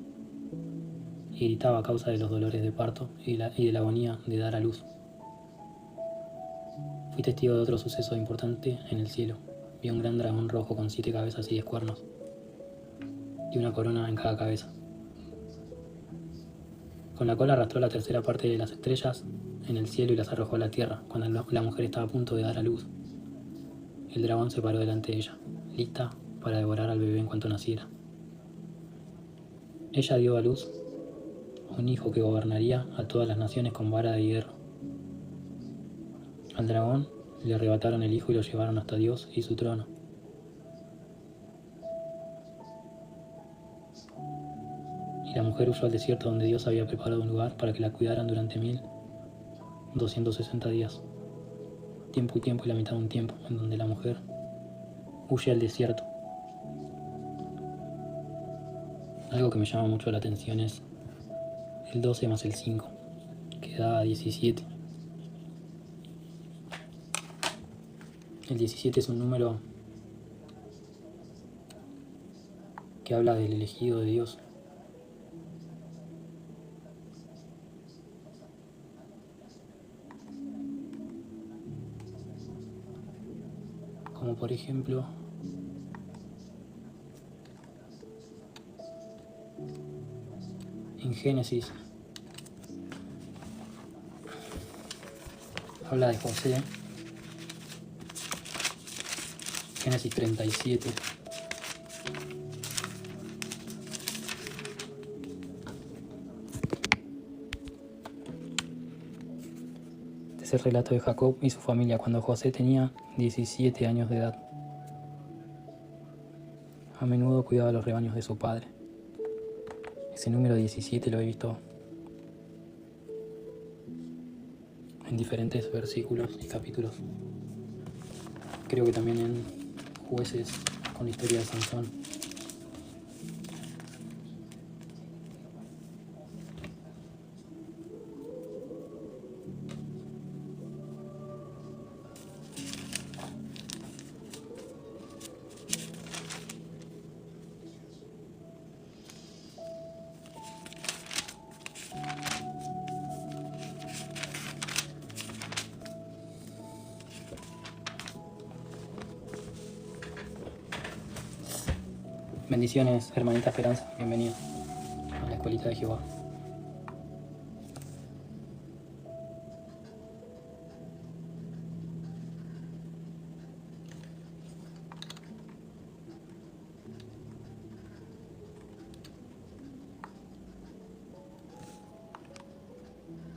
y gritaba a causa de los dolores de parto y de la agonía de dar a luz. Fui testigo de otro suceso importante en el cielo. Vi un gran dragón rojo con 7 cabezas y 10 cuernos y una corona en cada cabeza. Con la cola arrastró la tercera parte de las estrellas en el cielo y las arrojó a la tierra cuando la mujer estaba a punto de dar a luz. El dragón se paró delante de ella, lista para devorar al bebé en cuanto naciera. Ella dio a luz un hijo que gobernaría a todas las naciones con vara de hierro. Al dragón le arrebataron el hijo y lo llevaron hasta Dios y su trono. Y la mujer huyó al desierto donde Dios había preparado un lugar para que la cuidaran durante 1260 días. Tiempo y la mitad de un tiempo, en donde la mujer huye al desierto. Algo que me llama mucho la atención es el 12 más el 5, que da 17. El 17 es un número que habla del elegido de Dios. Como por ejemplo, en Génesis habla de José. Génesis 37. Este es el relato de Jacob y su familia cuando José tenía 17 años de edad. A menudo cuidaba los rebaños de su padre. Ese número 17 lo he visto en diferentes versículos y capítulos. Creo que también en Jueces, con la historia de Sansón. Bendiciones, hermanita Esperanza, bienvenida a la escuelita de Jehová.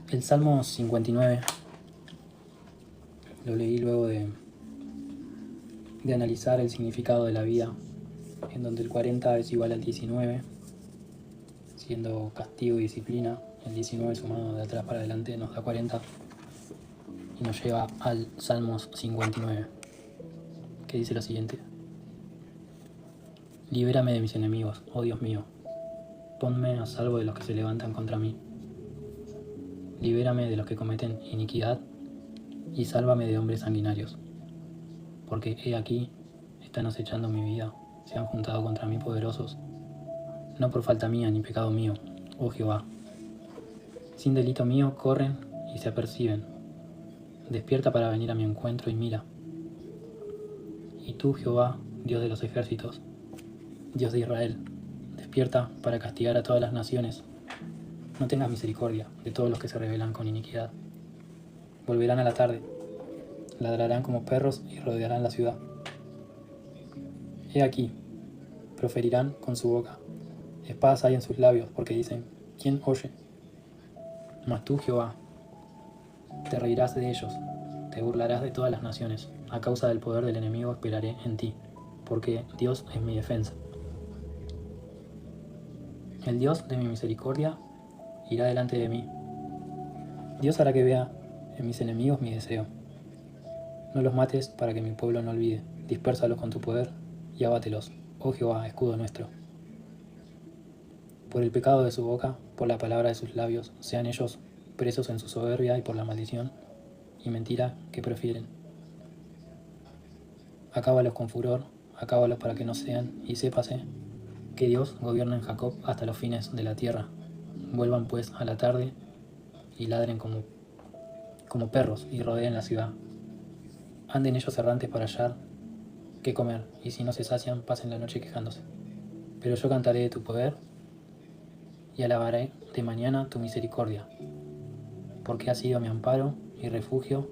El Salmo 59 lo leí luego de analizar el significado de la vida, en donde el 40 es igual al 19, siendo castigo y disciplina. El 19 sumado de atrás para adelante nos da 40 y nos lleva al Salmos 59, que dice lo siguiente: libérame de mis enemigos, oh Dios mío, ponme a salvo de los que se levantan contra mí. Libérame de los que cometen iniquidad y sálvame de hombres sanguinarios, porque he aquí, están acechando mi vida, se han juntado contra mí poderosos, no por falta mía ni pecado mío, oh Jehová. Sin delito mío corren y se aperciben. Despierta para venir a mi encuentro y mira. Y tú, Jehová, Dios de los ejércitos, Dios de Israel, despierta para castigar a todas las naciones. No tengas misericordia de todos los que se rebelan con iniquidad. Volverán a la tarde, ladrarán como perros y rodearán la ciudad. He aquí, proferirán con su boca, espadas hay en sus labios, porque dicen: ¿quién oye? Mas tú, Jehová, te reirás de ellos, te burlarás de todas las naciones. A causa del poder del enemigo esperaré en ti, porque Dios es mi defensa. El Dios de mi misericordia irá delante de mí. Dios hará que vea en mis enemigos mi deseo. No los mates para que mi pueblo no olvide. Dispérsalos con tu poder y abátelos, oh Jehová, escudo nuestro. Por el pecado de su boca, por la palabra de sus labios, sean ellos presos en su soberbia y por la maldición y mentira que prefieren. Acábalos con furor, acábalos para que no sean, y sépase que Dios gobierna en Jacob hasta los fines de la tierra. Vuelvan pues a la tarde y ladren como perros y rodeen la ciudad. Anden ellos errantes para hallar qué comer, y si no se sacian, pasen la noche quejándose. Pero yo cantaré de tu poder y alabaré de mañana tu misericordia, porque has sido mi amparo y refugio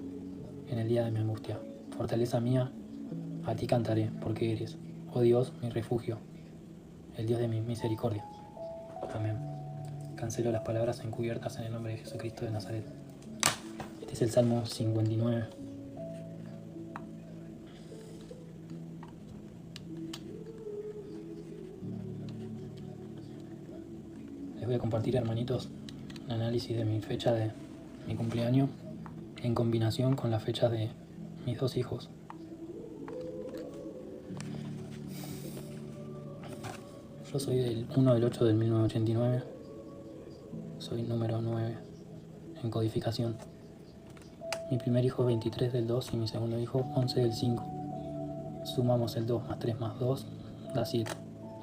en el día de mi angustia. Fortaleza mía, a ti cantaré, porque eres, oh Dios, mi refugio, el Dios de mi misericordia. Amén. Cancelo las palabras encubiertas en el nombre de Jesucristo de Nazaret. Este es el Salmo 59. Les voy a compartir, hermanitos, un análisis de mi fecha de mi cumpleaños en combinación con las fechas de mis dos hijos. Yo soy del 1 del 8 del 1989. Soy número 9 en codificación. Mi primer hijo 23 del 2 y mi segundo hijo 11 del 5. Sumamos el 2 más 3 más 2 da 7.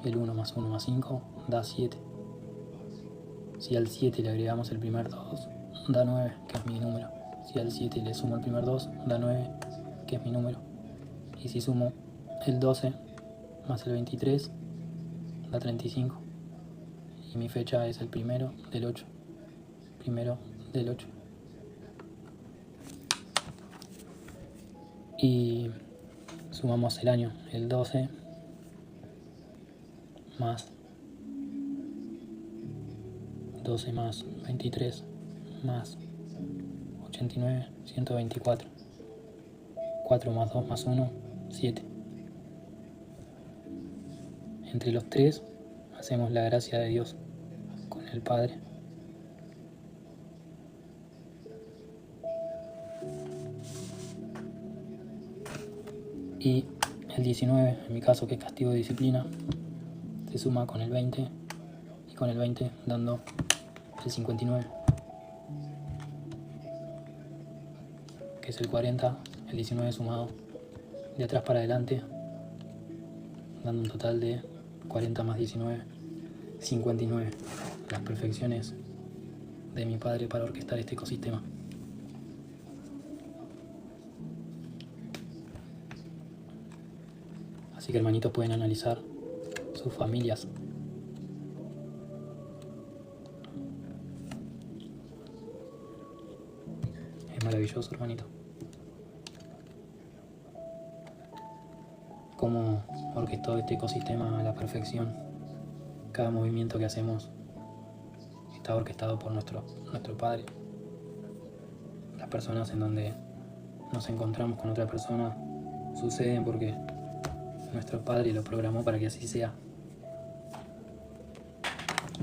El 1 más 1 más 5 da 7. Si al 7 le agregamos el primer 2, da 9, que es mi número. Si al 7 le sumo el primer 2, da 9, que es mi número. Y si sumo el 12 más el 23, da 35. Y mi fecha es el primero del 8. Primero del 8. Y sumamos el año, el 12 más 12 más 23 más 89, 124. 4 más 2 más 1, 7. Entre los tres hacemos la gracia de Dios con el Padre. Y el 19, en mi caso, que es castigo de disciplina, se suma con el 20 y con el 20 dando el 59, que es el 40, el 19 sumado de atrás para adelante, dando un total de 40 más 19, 59. Las perfecciones de mi Padre para orquestar este ecosistema. Así que, hermanitos, pueden analizar sus familias. Es maravilloso, hermanito. Cómo orquestó este ecosistema a la perfección. Cada movimiento que hacemos está orquestado por nuestro Padre. Las personas en donde nos encontramos con otra persona suceden porque nuestro Padre lo programó para que así sea.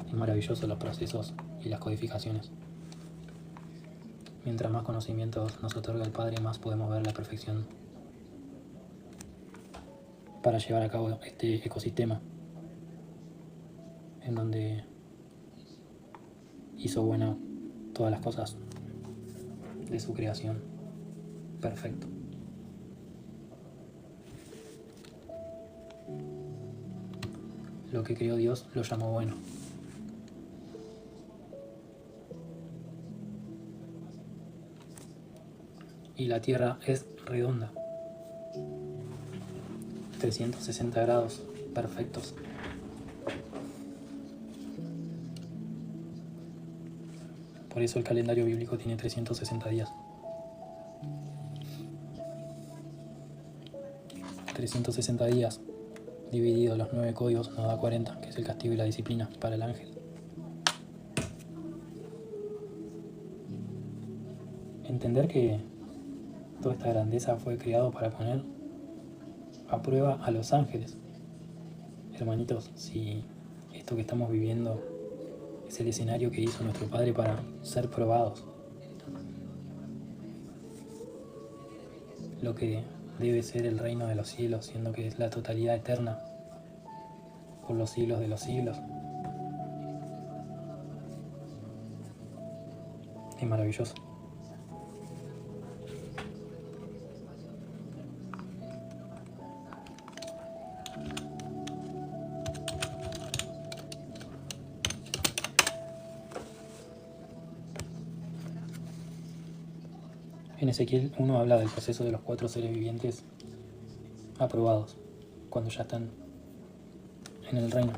Es maravilloso los procesos y las codificaciones. Mientras más conocimientos nos otorga el Padre, más podemos ver la perfección para llevar a cabo este ecosistema en donde hizo bueno todas las cosas de su creación. Perfecto. Lo que creó Dios lo llamó bueno. Y la Tierra es redonda. 360 grados perfectos. Por eso el calendario bíblico tiene 360 días. 360 días dividido los 9 códigos nos da 40, que es el castigo y la disciplina para el ángel. Entender que Toda esta grandeza fue creado para poner a prueba a los ángeles. Hermanitos, si esto que estamos viviendo es el escenario que hizo nuestro Padre para ser probados, lo que debe ser el reino de los cielos, siendo que es la totalidad eterna por los siglos de los siglos, es maravilloso. En Ezequiel 1 habla del proceso de los 4 seres vivientes aprobados, cuando ya están en el reino.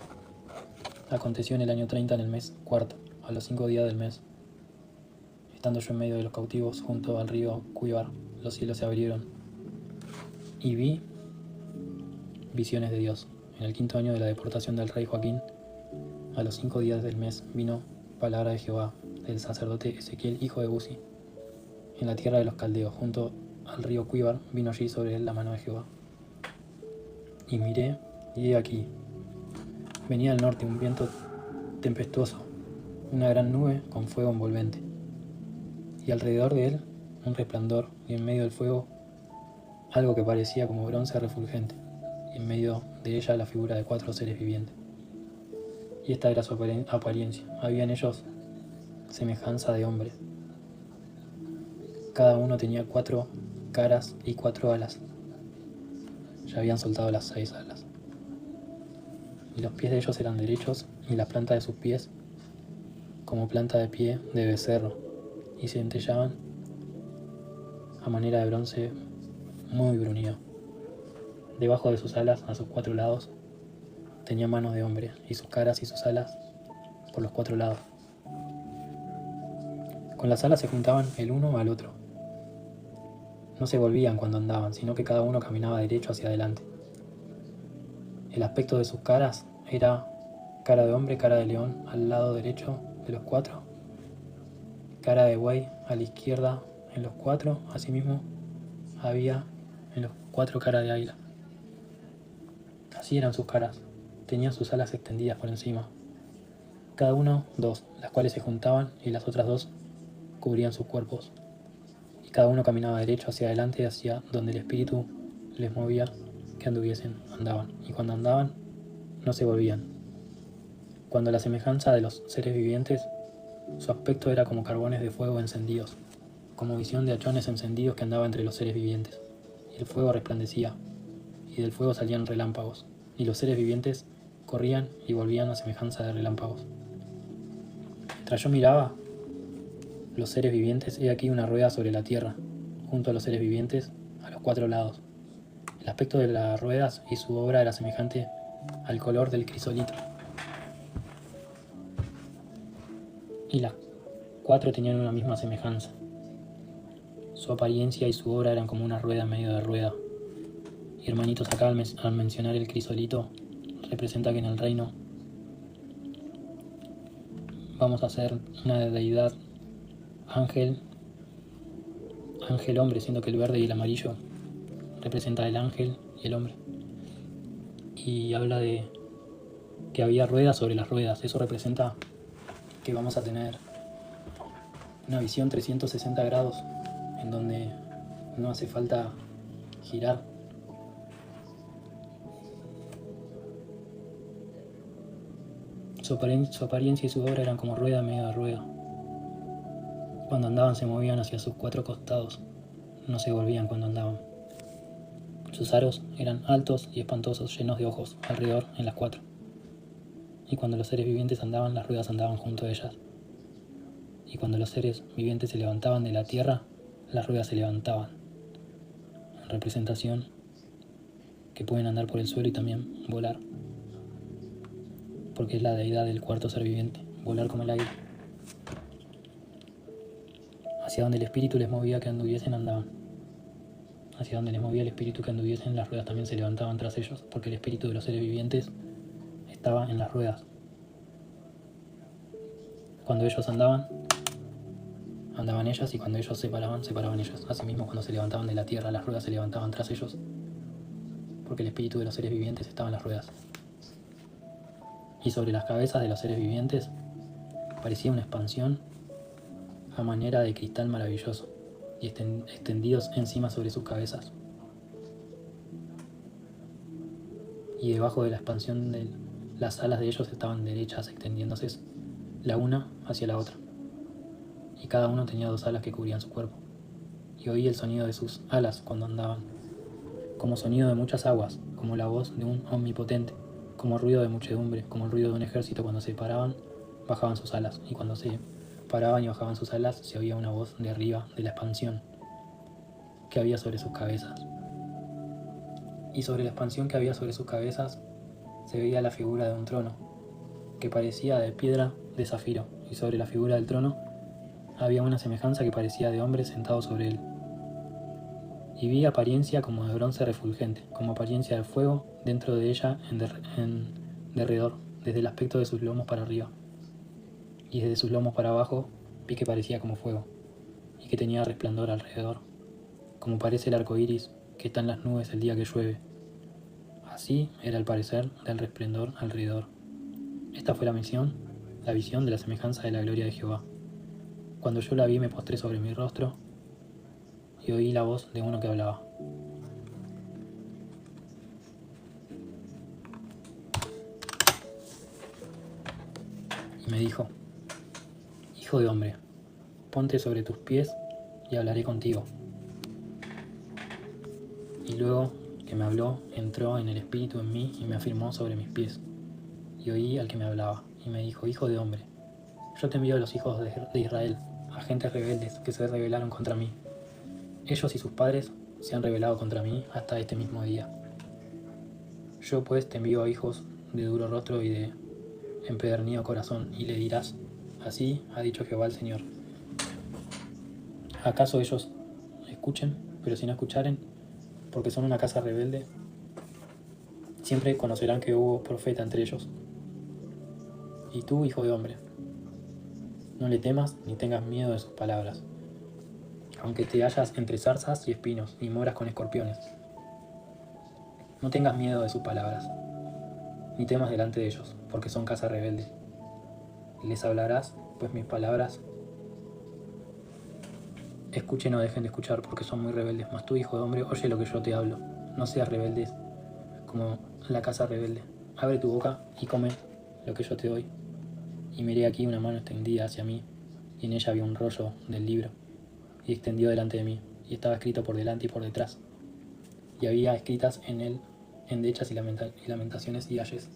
Aconteció en el año 30, en el mes cuarto, a los 5 días del mes, estando yo en medio de los cautivos, junto al río Cuibar, los cielos se abrieron, y vi visiones de Dios. En el 5.º año de la deportación del rey Joaquín, a los 5 días del mes, vino palabra de Jehová, del sacerdote Ezequiel, hijo de Buzi, en la tierra de los caldeos, junto al río Cuibar, vino allí sobre él la mano de Jehová. Y miré, y he aquí, venía del norte un viento tempestuoso, una gran nube con fuego envolvente, y alrededor de él un resplandor, y en medio del fuego algo que parecía como bronce refulgente, y en medio de ella la figura de 4 seres vivientes. Y esta era su apariencia. Había en ellos semejanza de hombre. Cada uno tenía 4 caras y 4 alas. Ya habían soltado las 6 alas. Y los pies de ellos eran derechos, y la planta de sus pies como planta de pie de becerro, y se centellaban a manera de bronce muy bruñido. Debajo de sus alas, a sus 4 lados, tenía manos de hombre, y sus caras y sus alas por los 4 lados. Con las alas se juntaban el uno al otro. No se volvían cuando andaban, sino que cada uno caminaba derecho hacia adelante. El aspecto de sus caras era cara de hombre, cara de león al lado derecho de los 4, cara de buey a la izquierda en los 4, asimismo había en los 4 cara de águila. Así eran sus caras, tenían sus alas extendidas por encima, cada uno 2, las cuales se juntaban y las otras 2 cubrían sus cuerpos, y cada uno caminaba derecho hacia adelante, hacia donde el espíritu les movía que anduviesen, andaban, y cuando andaban no se volvían. Cuando la semejanza de los seres vivientes, su aspecto era como carbones de fuego encendidos, como visión de hachones encendidos que andaba entre los seres vivientes, y el fuego resplandecía, y del fuego salían relámpagos, y los seres vivientes corrían y volvían a semejanza de relámpagos. Mientras yo miraba los seres vivientes, he aquí una rueda sobre la tierra, junto a los seres vivientes, a los 4 lados. El aspecto de las ruedas y su obra era semejante al color del crisolito. Y las 4 tenían una misma semejanza. Su apariencia y su obra eran como una rueda en medio de rueda. Y hermanitos, acá al mencionar el crisolito, representa que en el reino vamos a ser una deidad ángel hombre, siendo que el verde y el amarillo representa el ángel y el hombre. Y habla de que había ruedas sobre las ruedas. Eso representa que vamos a tener una visión 360 grados en donde no hace falta girar. Su apariencia y su obra eran como rueda en medio de rueda. Cuando andaban se movían hacia sus 4 costados, no se volvían cuando andaban. Sus aros eran altos y espantosos, llenos de ojos, alrededor en las 4. Y cuando los seres vivientes andaban, las ruedas andaban junto a ellas. Y cuando los seres vivientes se levantaban de la tierra, las ruedas se levantaban. En representación que pueden andar por el suelo y también volar, porque es la deidad del 4.º ser viviente, volar como el aire. Hacia donde el espíritu les movía que anduviesen, andaban. Hacia donde les movía el espíritu que anduviesen, las ruedas también se levantaban tras ellos, porque el espíritu de los seres vivientes estaba en las ruedas. Cuando ellos andaban, andaban ellas, y cuando ellos se paraban ellas. Asimismo, cuando se levantaban de la tierra, las ruedas se levantaban tras ellos, porque el espíritu de los seres vivientes estaba en las ruedas. Y sobre las cabezas de los seres vivientes parecía una expansión a manera de cristal maravilloso, y extendidos encima sobre sus cabezas. Y debajo de la expansión de las alas de ellos estaban derechas, extendiéndose la una hacia la otra. Y cada uno tenía 2 alas que cubrían su cuerpo. Y oí el sonido de sus alas cuando andaban, como sonido de muchas aguas, como la voz de un omnipotente, como ruido de muchedumbre, como el ruido de un ejército. Cuando se paraban, bajaban sus alas, y cuando se paraban y bajaban sus alas, se oía una voz de arriba de la expansión que había sobre sus cabezas. Y sobre la expansión que había sobre sus cabezas se veía la figura de un trono, que parecía de piedra de zafiro, y sobre la figura del trono había una semejanza que parecía de hombre sentado sobre él. Y vi apariencia como de bronce refulgente, como apariencia de fuego dentro de ella en derredor, desde el aspecto de sus lomos para arriba. Y desde sus lomos para abajo vi que parecía como fuego, y que tenía resplandor alrededor, como parece el arco iris que está en las nubes el día que llueve. Así era el parecer del resplandor alrededor. Esta fue la visión de la semejanza de la gloria de Jehová. Cuando yo la vi, me postré sobre mi rostro y oí la voz de uno que hablaba. Y me dijo: Hijo de hombre, ponte sobre tus pies y hablaré contigo. Y luego que me habló, entró en el espíritu en mí y me afirmó sobre mis pies. Y oí al que me hablaba, y me dijo: Hijo de hombre, yo te envío a los hijos de Israel, agentes rebeldes que se rebelaron contra mí. Ellos y sus padres se han rebelado contra mí hasta este mismo día. Yo pues te envío a hijos de duro rostro y de empedernido corazón, y le dirás: así ha dicho Jehová el Señor. ¿Acaso ellos escuchen? Pero si no escucharen, porque son una casa rebelde, siempre conocerán que hubo profeta entre ellos. Y tú, hijo de hombre, no le temas ni tengas miedo de sus palabras, aunque te hallas entre zarzas y espinos y moras con escorpiones. No tengas miedo de sus palabras, ni temas delante de ellos, porque son casa rebelde. Les hablarás, pues mis palabras escuchen o dejen de escuchar, porque son muy rebeldes. Mas tú, hijo de hombre, oye lo que yo te hablo. No seas rebelde como la casa rebelde. Abre tu boca y come lo que yo te doy. Y miré aquí una mano extendida hacia mí, y en ella había un rollo del libro, y extendió delante de mí, y estaba escrito por delante y por detrás. Y había escritas en él endechas y lamentaciones y ayes.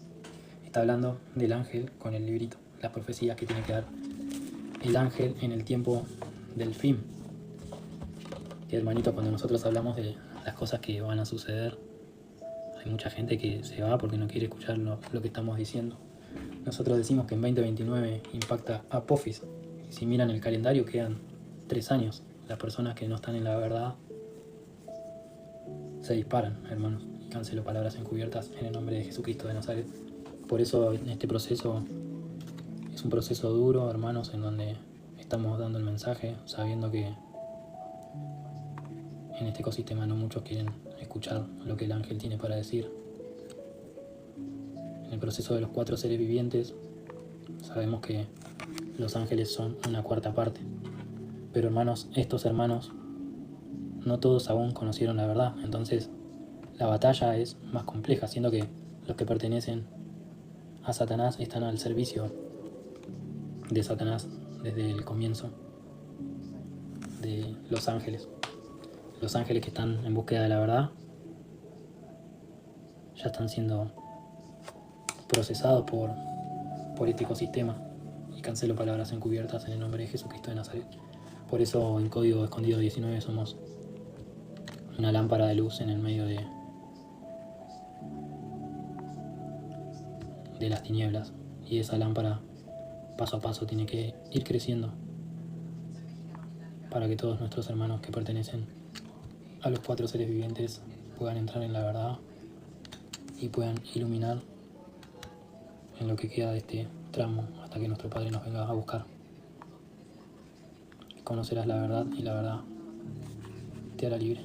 Está hablando del ángel con el librito, las profecías que tiene que dar el ángel en el tiempo del fin. Y hermanito, cuando nosotros hablamos de las cosas que van a suceder, hay mucha gente que se va porque no quiere escuchar lo que estamos diciendo. Nosotros decimos que en 2029 impacta Apophis. Y si miran el calendario, quedan 3 años. Las personas que no están en la verdad se disparan, hermanos. Y cancelo palabras encubiertas en el nombre de Jesucristo de Nazaret. Por eso este proceso es un proceso duro, hermanos, en donde estamos dando el mensaje, sabiendo que en este ecosistema no muchos quieren escuchar lo que el ángel tiene para decir. En el proceso de los 4 seres vivientes, sabemos que los ángeles son una cuarta parte. Pero hermanos, estos hermanos, no todos aún conocieron la verdad. Entonces, la batalla es más compleja, siendo que los que pertenecen a Satanás están al servicio de Satanás desde el comienzo de los ángeles. Los ángeles que están en búsqueda de la verdad ya están siendo procesados por este ecosistema. Y cancelo palabras encubiertas en el nombre de Jesucristo de Nazaret. Por eso en Código Escondido 19 somos una lámpara de luz en el medio de las tinieblas. Y esa lámpara paso a paso tiene que ir creciendo para que todos nuestros hermanos que pertenecen a los 4 seres vivientes puedan entrar en la verdad y puedan iluminar en lo que queda de este tramo hasta que nuestro Padre nos venga a buscar. conocerás la verdad y la verdad te hará libre.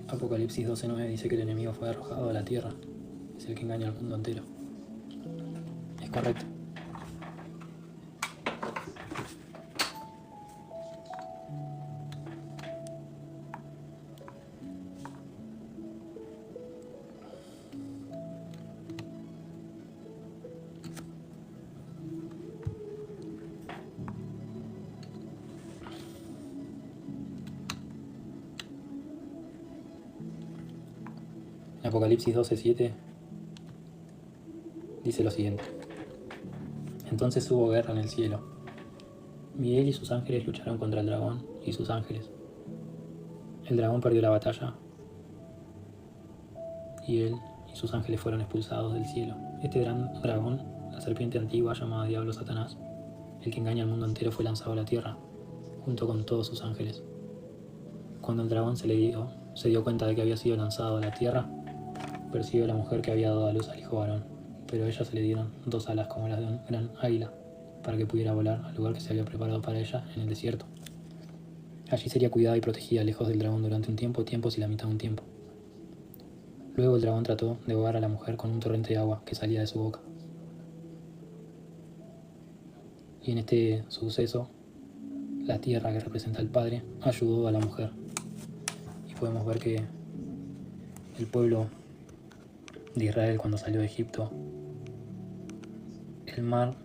Apocalipsis 12:9 dice que el enemigo fue arrojado a la tierra. Es el que engaña al mundo entero. Es correcto. En Apocalipsis 12:7 dice lo siguiente. Entonces hubo guerra en el cielo. Miguel y sus ángeles lucharon contra el dragón y sus ángeles. El dragón perdió la batalla y él y sus ángeles fueron expulsados del cielo. Este gran dragón, la serpiente antigua llamada Diablo Satanás, el que engaña al mundo entero, fue lanzado a la tierra, junto con todos sus ángeles. Cuando el dragón se dio cuenta de que había sido lanzado a la tierra, percibió a la mujer que había dado a luz al hijo varón, pero a ella se le dieron 2 alas como las de un gran águila, para que pudiera volar al lugar que se había preparado para ella en el desierto. Allí sería cuidada y protegida lejos del dragón durante un tiempo, tiempos y la mitad de un tiempo. Luego el dragón trató de ahogar a la mujer con un torrente de agua que salía de su boca. Y en este suceso, la tierra, que representa al Padre, ayudó a la mujer. Y podemos ver que el pueblo de Israel, cuando salió de Egipto, el mar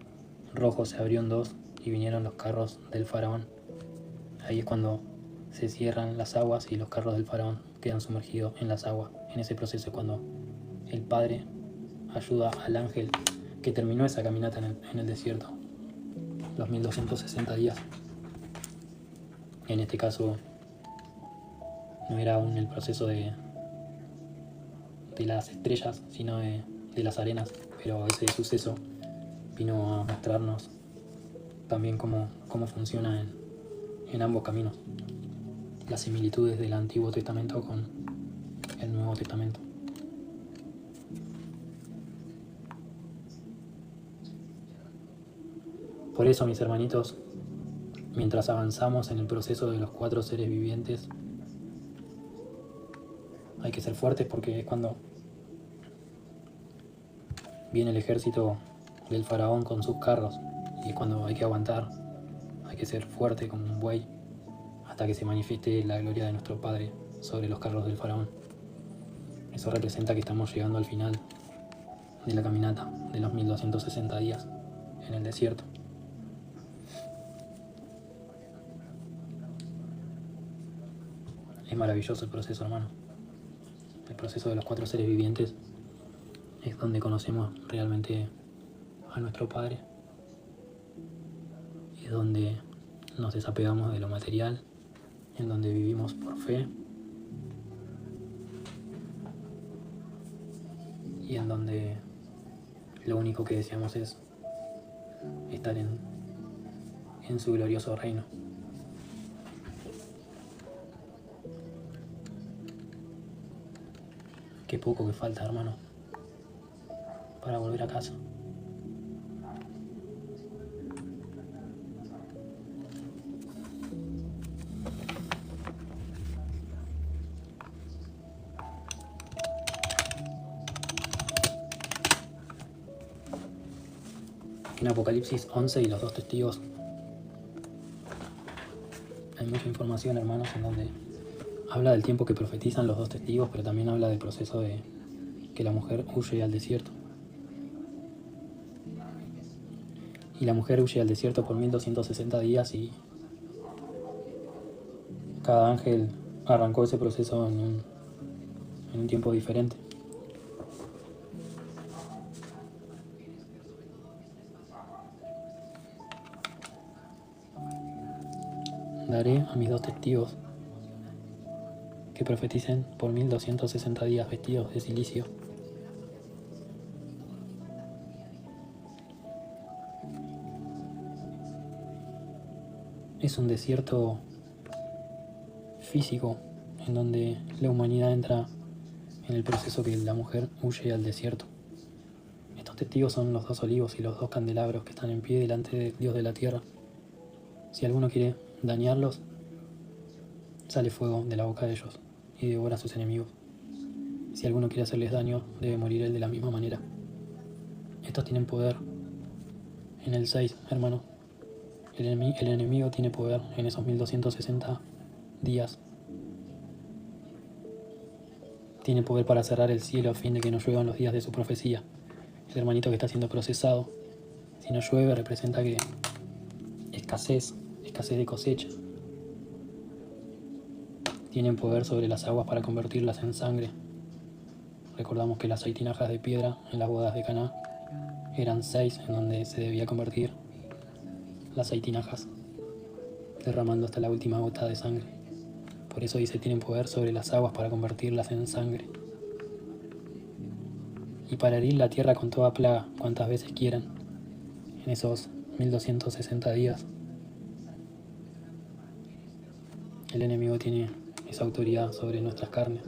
Rojo se abrió en 2 y vinieron los carros del faraón. Ahí es cuando se cierran las aguas y los carros del faraón quedan sumergidos en las aguas. En ese proceso es cuando el Padre ayuda al ángel que terminó esa caminata en el desierto, los 1260 días. En este caso no era aún el proceso de las estrellas, sino de las arenas, pero ese suceso vino a mostrarnos también cómo funciona en ambos caminos, las similitudes del Antiguo Testamento con el Nuevo Testamento. Por eso, mis hermanitos, mientras avanzamos en el proceso de los 4 seres vivientes, hay que ser fuertes, porque es cuando viene el ejército del faraón con sus carros, y es cuando hay que aguantar, hay que ser fuerte como un buey hasta que se manifieste la gloria de nuestro Padre sobre los carros del faraón. Eso representa que estamos llegando al final de la caminata de los 1260 días en el desierto. Es maravilloso el proceso, hermano. El proceso de los 4 seres vivientes es donde conocemos realmente a nuestro Padre, es donde nos desapegamos de lo material, en donde vivimos por fe y en donde lo único que deseamos es estar en su glorioso reino. Qué poco que falta, hermano, para volver a casa. En Apocalipsis 11 y los 2 testigos hay mucha información, hermanos, en donde habla del tiempo que profetizan los 2 testigos, pero también habla del proceso de que la mujer huye al desierto. Y la mujer huye al desierto por 1260 días y cada ángel arrancó ese proceso en un tiempo diferente. Daré a mis 2 testigos que profeticen por 1260 días vestidos de cilicio. es un desierto físico en donde la humanidad entra en el proceso que la mujer huye al desierto. Estos testigos son los 2 olivos y los 2 candelabros que están en pie delante del Dios de la tierra. Si alguno quiere dañarlos, sale fuego de la boca de ellos y devora a sus enemigos. Si alguno quiere hacerles daño, debe morir él de la misma manera. Estos tienen poder. En el 6, hermano, el enemigo tiene poder en esos 1260 días. Tiene poder para cerrar el cielo a fin de que no lluevan los días de su profecía. El hermanito que está siendo procesado, si no llueve, representa que escasez de cosecha. Tienen poder sobre las aguas para convertirlas en sangre. Recordamos que las 6 tinajas de piedra en las bodas de Caná eran 6 en donde se debía convertir las 6 tinajas, derramando hasta la última gota de sangre. Por eso dice, tienen poder sobre las aguas para convertirlas en sangre. Y para herir la tierra con toda plaga, cuantas veces quieran, en esos 1260 días. El enemigo tiene esa autoridad sobre nuestras carnes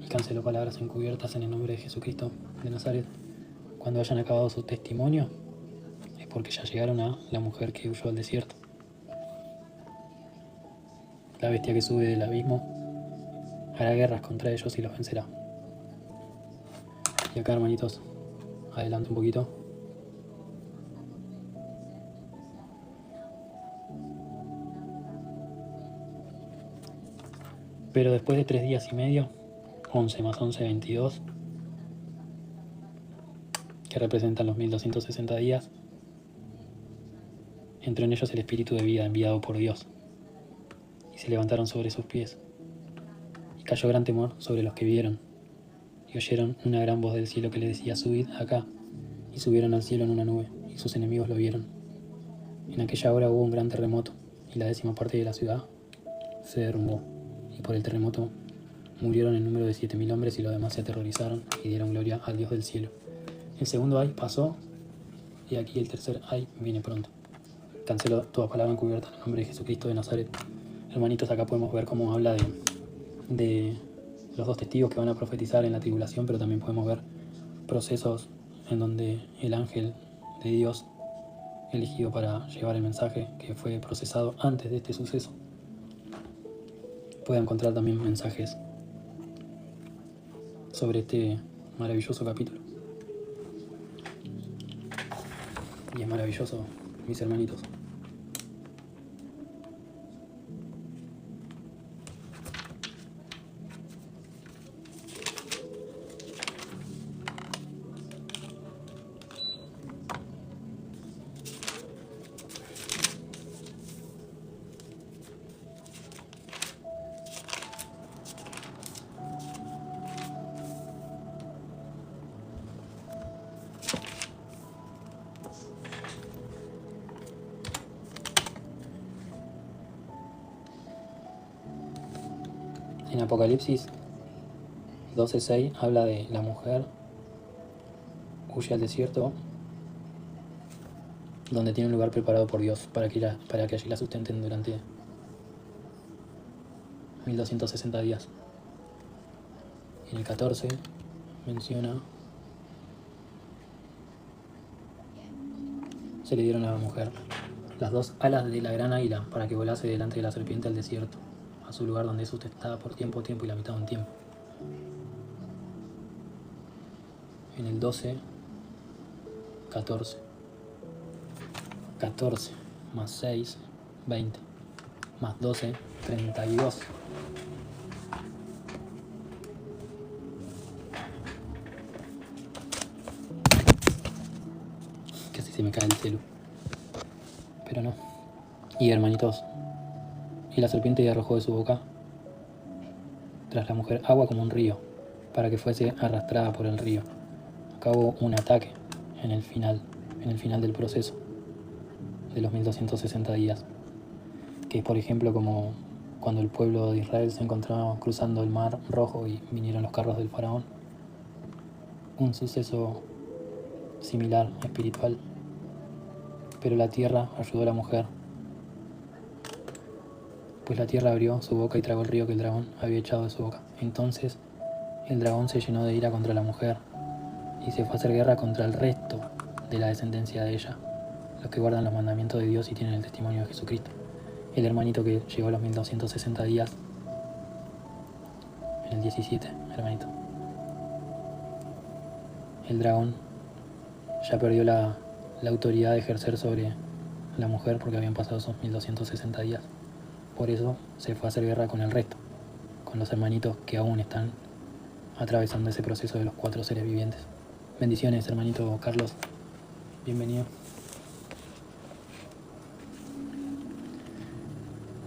y canceló palabras encubiertas en el nombre de Jesucristo de Nazaret. Cuando hayan acabado su testimonio, es porque ya llegaron a la mujer que huyó al desierto. La bestia que sube del abismo hará guerras contra ellos y los vencerá. Y acá, hermanitos, adelante un poquito. Pero después de 3 días y medio, 11 más 11, 22, que representan los 1260 días, entró en ellos el espíritu de vida enviado por Dios, y se levantaron sobre sus pies. Y cayó gran temor sobre los que vieron, y oyeron una gran voz del cielo que les decía, subid acá, y subieron al cielo en una nube, y sus enemigos lo vieron. En aquella hora hubo un gran terremoto, y la 10ª parte de la ciudad se derrumbó, y por el terremoto murieron en número de 7000 hombres, y los demás se aterrorizaron y dieron gloria al Dios del cielo. El segundo ay pasó, y aquí el tercer ay viene pronto. Cancelo toda palabra encubierta en el nombre de Jesucristo de Nazaret. Hermanitos, acá podemos ver cómo habla de los 2 testigos que van a profetizar en la tribulación, pero también podemos ver procesos en donde el ángel de Dios elegido para llevar el mensaje, que fue procesado antes de este suceso, puede encontrar también mensajes sobre este maravilloso capítulo. Y es maravilloso, mis hermanitos. En Apocalipsis 12:6 habla de la mujer huye al desierto donde tiene un lugar preparado por Dios para que allí la sustenten durante 1260 días. Y en el 14 menciona, se le dieron a la mujer las 2 alas de la gran águila para que volase delante de la serpiente al desierto, a su lugar donde es sustentada por tiempo y la mitad de un tiempo. En el 12, 14 más 6, 20, más 12, 32. Casi se me cae el celu. Pero no. Y hermanitos, y la serpiente arrojó de su boca tras la mujer agua como un río, para que fuese arrastrada por el río. Acá hubo un ataque en el final del proceso de los 1260 días, que es por ejemplo como cuando el pueblo de Israel se encontraba cruzando el mar rojo y vinieron los carros del faraón. Un suceso similar, espiritual, pero la tierra ayudó a la mujer Después la tierra abrió su boca y tragó el río que el dragón había echado de su boca. Entonces el dragón se llenó de ira contra la mujer y se fue a hacer guerra contra el resto de la descendencia de ella, los que guardan los mandamientos de Dios y tienen el testimonio de Jesucristo. El hermanito que llegó a los 1260 días, en el 17, hermanito. El dragón ya perdió la autoridad de ejercer sobre la mujer porque habían pasado esos 1260 días. Por eso se fue a hacer guerra con el resto, con los hermanitos que aún están atravesando ese proceso de los 4 seres vivientes. Bendiciones, hermanito Carlos. Bienvenido.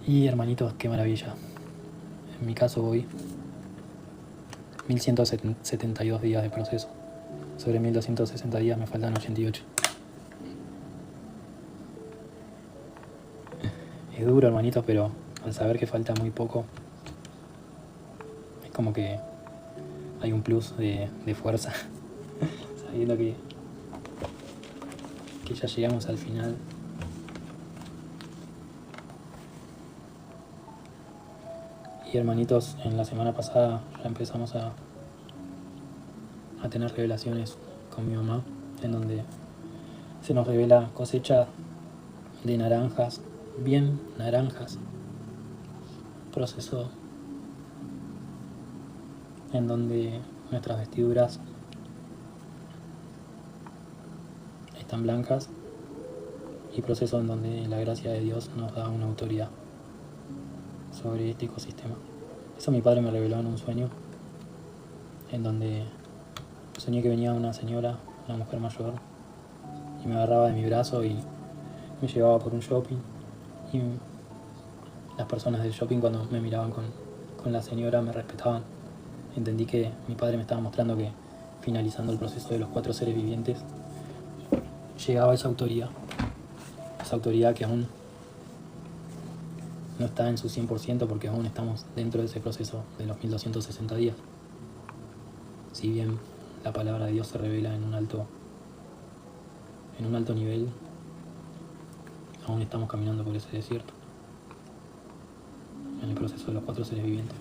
Y hermanitos, qué maravilla. En mi caso voy 1172 días de proceso. Sobre 1260 días me faltan 88. Es duro, hermanitos, pero al saber que falta muy poco, es como que hay un plus de fuerza, sabiendo que ya llegamos al final. Y hermanitos, en la semana pasada ya empezamos a tener revelaciones con mi mamá, en donde se nos revela cosecha de naranjas, bien naranjas, proceso en donde nuestras vestiduras están blancas y proceso en donde la gracia de Dios nos da una autoridad sobre este ecosistema. Eso mi padre me reveló en un sueño, en donde soñé que venía una señora, una mujer mayor, y me agarraba de mi brazo y me llevaba por un shopping, y las personas del shopping cuando me miraban con la señora me respetaban. Entendí que mi padre me estaba mostrando que finalizando el proceso de los 4 seres vivientes llegaba esa autoridad que aún no está en su 100% porque aún estamos dentro de ese proceso de los 1260 días. Si bien la palabra de Dios se revela en un alto nivel, aún estamos caminando por ese desierto, en el proceso de los 4 seres vivientes.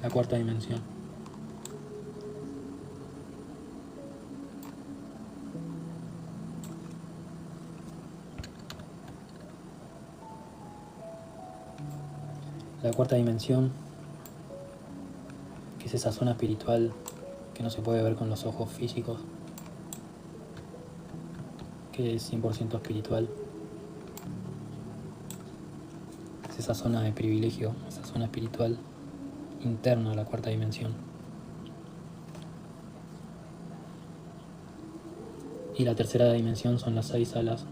La 4ª dimensión. La 4ª dimensión, que es esa zona espiritual que no se puede ver con los ojos físicos, que es 100% espiritual. Es esa zona de privilegio, esa zona espiritual interna a la 4ª dimensión. Y la 3ª dimensión son las 6 alas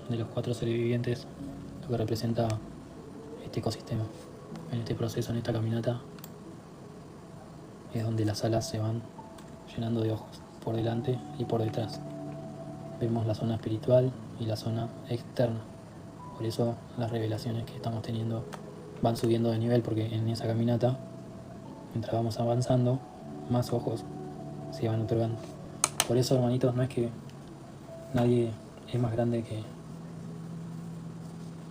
de los 4 seres vivientes, lo que representa este ecosistema. En este proceso, en esta caminata, es donde las alas se van llenando de ojos, por delante y por detrás. Vemos la zona espiritual y la zona externa. Por eso las revelaciones que estamos teniendo van subiendo de nivel, porque en esa caminata, mientras vamos avanzando, más ojos se van otorgando. Por eso, hermanitos, no es que nadie es más grande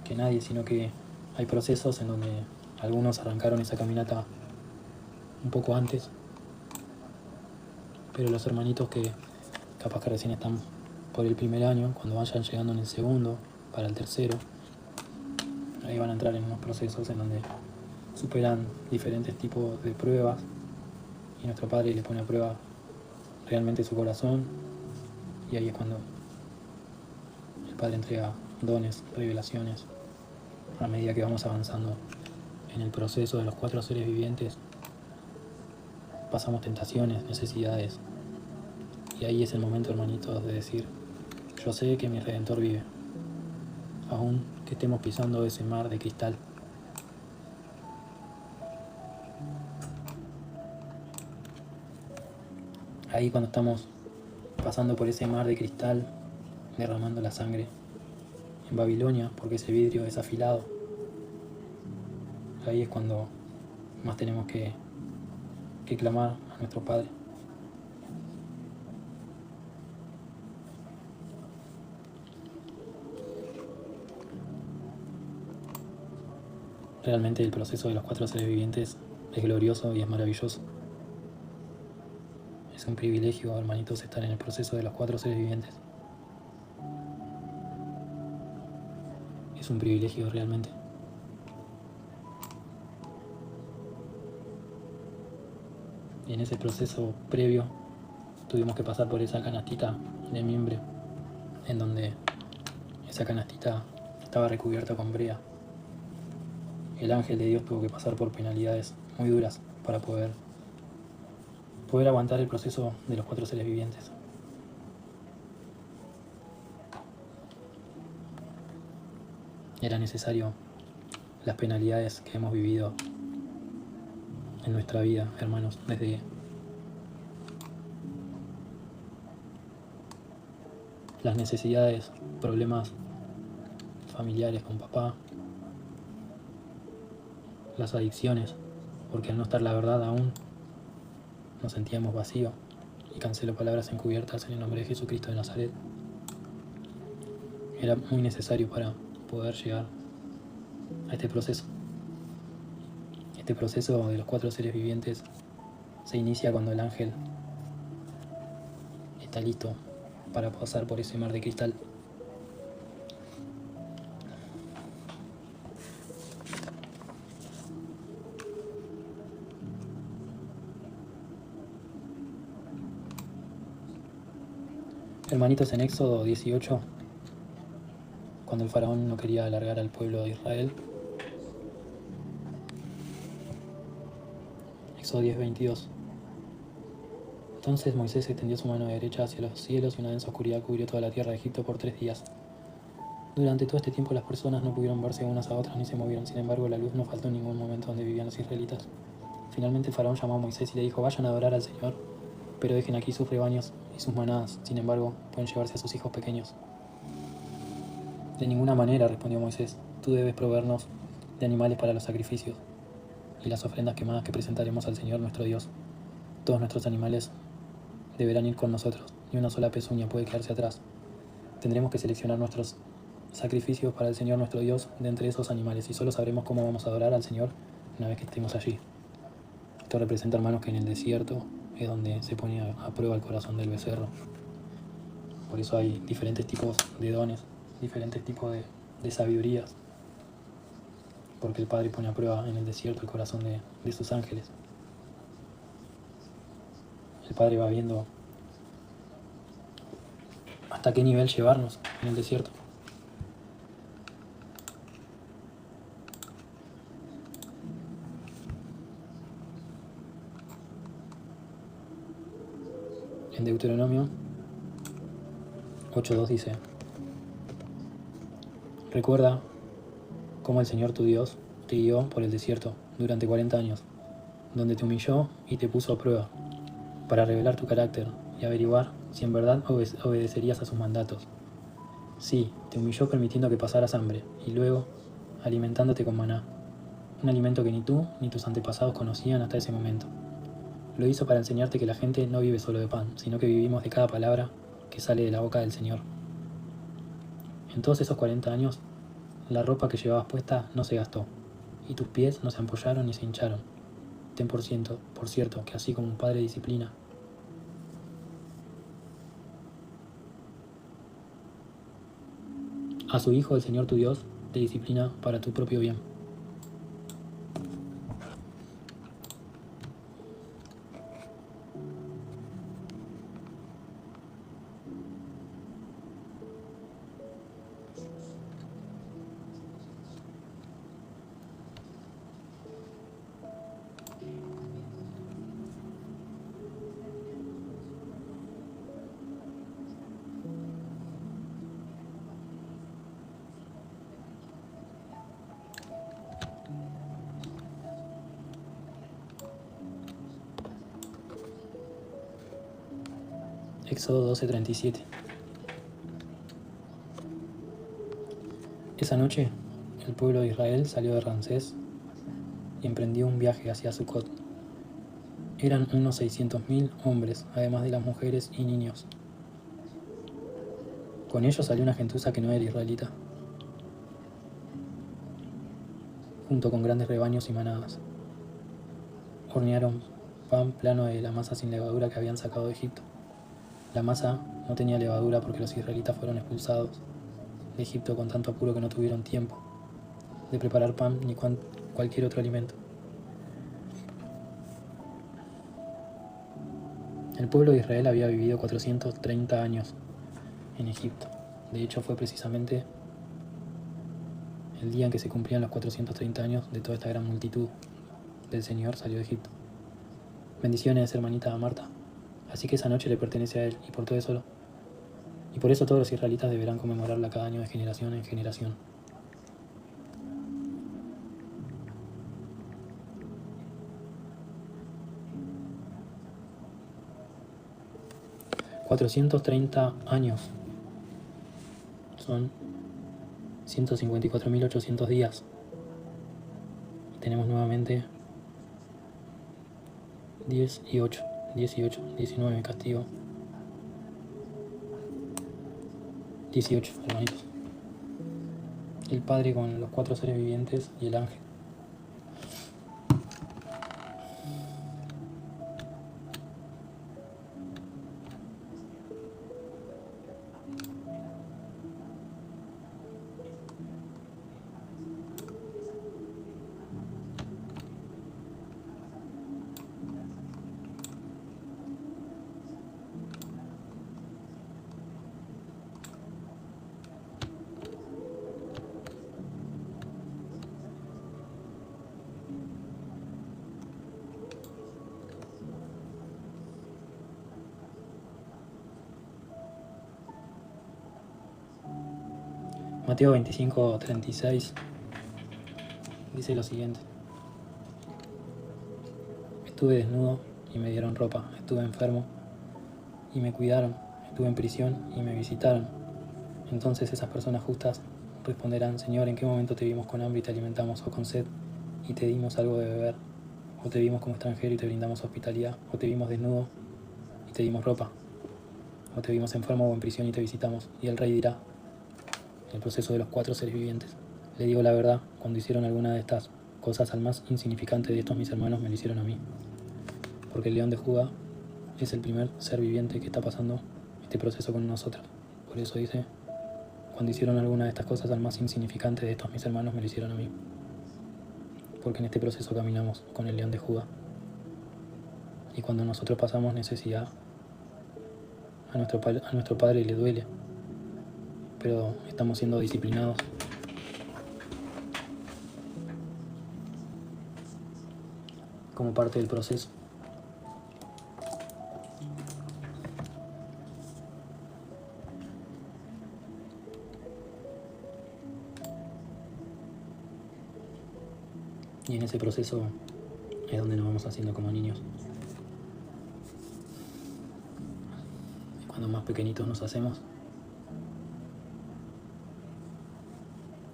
que nadie, sino que hay procesos en donde algunos arrancaron esa caminata un poco antes, pero los hermanitos que capaz que recién están por el primer año, cuando vayan llegando en el segundo, para el tercero, ahí van a entrar en unos procesos en donde superan diferentes tipos de pruebas y nuestro Padre le pone a prueba realmente su corazón, y ahí es cuando el Padre entrega dones, revelaciones, a medida que vamos avanzando en el proceso de los 4 seres vivientes. Pasamos tentaciones, necesidades, y ahí es el momento, hermanitos, de decir: yo sé que mi Redentor vive, aún que estemos pisando ese mar de cristal. Ahí, cuando estamos pasando por ese mar de cristal, derramando la sangre en Babilonia, porque ese vidrio es afilado. Ahí es cuando más tenemos que clamar a nuestro Padre. Realmente el proceso de los 4 seres vivientes es glorioso y es maravilloso. Es un privilegio, hermanitos, estar en el proceso de los 4 seres vivientes. Es un privilegio realmente. Y en ese proceso previo tuvimos que pasar por esa canastita de mimbre, en donde esa canastita estaba recubierta con brea. El ángel de Dios tuvo que pasar por penalidades muy duras para poder aguantar el proceso de los 4 seres vivientes. Era necesario las penalidades que hemos vivido en nuestra vida, hermanos, desde las necesidades, problemas familiares con papá, las adicciones, porque al no estar la verdad aún nos sentíamos vacíos, y cancelo palabras encubiertas en el nombre de Jesucristo de Nazaret. Era muy necesario para poder llegar a este proceso. Este proceso de los 4 seres vivientes se inicia cuando el ángel está listo para pasar por ese mar de cristal. Hermanitos, en Éxodo 18, cuando el faraón no quería alargar al pueblo de Israel, Éxodo 10:22. Entonces Moisés extendió su mano derecha hacia los cielos y una densa oscuridad cubrió toda la tierra de Egipto por 3 días. Durante todo este tiempo las personas no pudieron verse unas a otras ni se movieron. Sin embargo, la luz no faltó en ningún momento donde vivían los israelitas. Finalmente el faraón llamó a Moisés y le dijo: vayan a adorar al Señor, pero dejen aquí sus rebaños y sus manadas. Sin embargo, pueden llevarse a sus hijos pequeños. De ninguna manera, respondió Moisés, tú debes proveernos de animales para los sacrificios y las ofrendas quemadas que presentaremos al Señor nuestro Dios. Todos nuestros animales deberán ir con nosotros, ni una sola pezuña puede quedarse atrás. Tendremos que seleccionar nuestros sacrificios para el Señor nuestro Dios de entre esos animales, y solo sabremos cómo vamos a adorar al Señor una vez que estemos allí. Esto representa, hermanos, que en el desierto es donde se pone a prueba el corazón del becerro. Por eso hay diferentes tipos de dones, diferentes tipos de sabidurías, porque el Padre pone a prueba en el desierto el corazón de sus ángeles. El Padre va viendo hasta qué nivel llevarnos en el desierto. En Deuteronomio 8:2 dice: recuerda cómo el Señor tu Dios te guió por el desierto durante 40 años, donde te humilló y te puso a prueba, para revelar tu carácter y averiguar si en verdad obedecerías a sus mandatos. Sí, te humilló permitiendo que pasaras hambre, y luego alimentándote con maná, un alimento que ni tú ni tus antepasados conocían hasta ese momento. Lo hizo para enseñarte que la gente no vive solo de pan, sino que vivimos de cada palabra que sale de la boca del Señor. En todos esos 40 años, la ropa que llevabas puesta no se gastó, y tus pies no se ampollaron ni se hincharon. Ten por cierto, que así como un padre disciplina a su hijo, el Señor tu Dios te disciplina para tu propio bien. Éxodo 12:37. Esa noche, el pueblo de Israel salió de Ramsés y emprendió un viaje hacia Sucot. Eran unos 600.000 hombres, además de las mujeres y niños. Con ellos salió una gentuza que no era israelita, junto con grandes rebaños y manadas. Hornearon pan plano de la masa sin levadura que habían sacado de Egipto. La masa no tenía levadura porque los israelitas fueron expulsados de Egipto con tanto apuro que no tuvieron tiempo de preparar pan ni cualquier otro alimento. El pueblo de Israel había vivido 430 años en Egipto. De hecho, fue precisamente el día en que se cumplían los 430 años de toda esta gran multitud del Señor salió de Egipto. Bendiciones, hermanita Marta. Así que esa noche le pertenece a Él, y por eso todos los israelitas deberán conmemorarla cada año de generación en generación. «430 años son 154.800 días. Tenemos nuevamente 18, 19, castigo. 18, hermanitos. El Padre con los 4 seres vivientes y el ángel. Mateo 25:36 dice lo siguiente: estuve desnudo y me dieron ropa, estuve enfermo y me cuidaron, estuve en prisión y me visitaron. Entonces esas personas justas responderán: Señor, ¿en qué momento te vimos con hambre y te alimentamos, o con sed y te dimos algo de beber? ¿O te vimos como extranjero y te brindamos hospitalidad? ¿O te vimos desnudo y te dimos ropa? ¿O te vimos enfermo o en prisión y te visitamos? Y el rey dirá, en el proceso de los 4 seres vivientes: le digo la verdad, cuando hicieron alguna de estas cosas al más insignificante de estos mis hermanos, me lo hicieron a mí. Porque el león de Judá es el primer ser viviente que está pasando este proceso con nosotros. Por eso dice, cuando hicieron alguna de estas cosas al más insignificante de estos mis hermanos, me lo hicieron a mí. Porque en este proceso caminamos con el león de Judá. Y cuando nosotros pasamos necesidad, a nuestro Padre le duele, pero estamos siendo disciplinados como parte del proceso. Y en ese proceso es donde nos vamos haciendo como niños. Cuando más pequeñitos nos hacemos,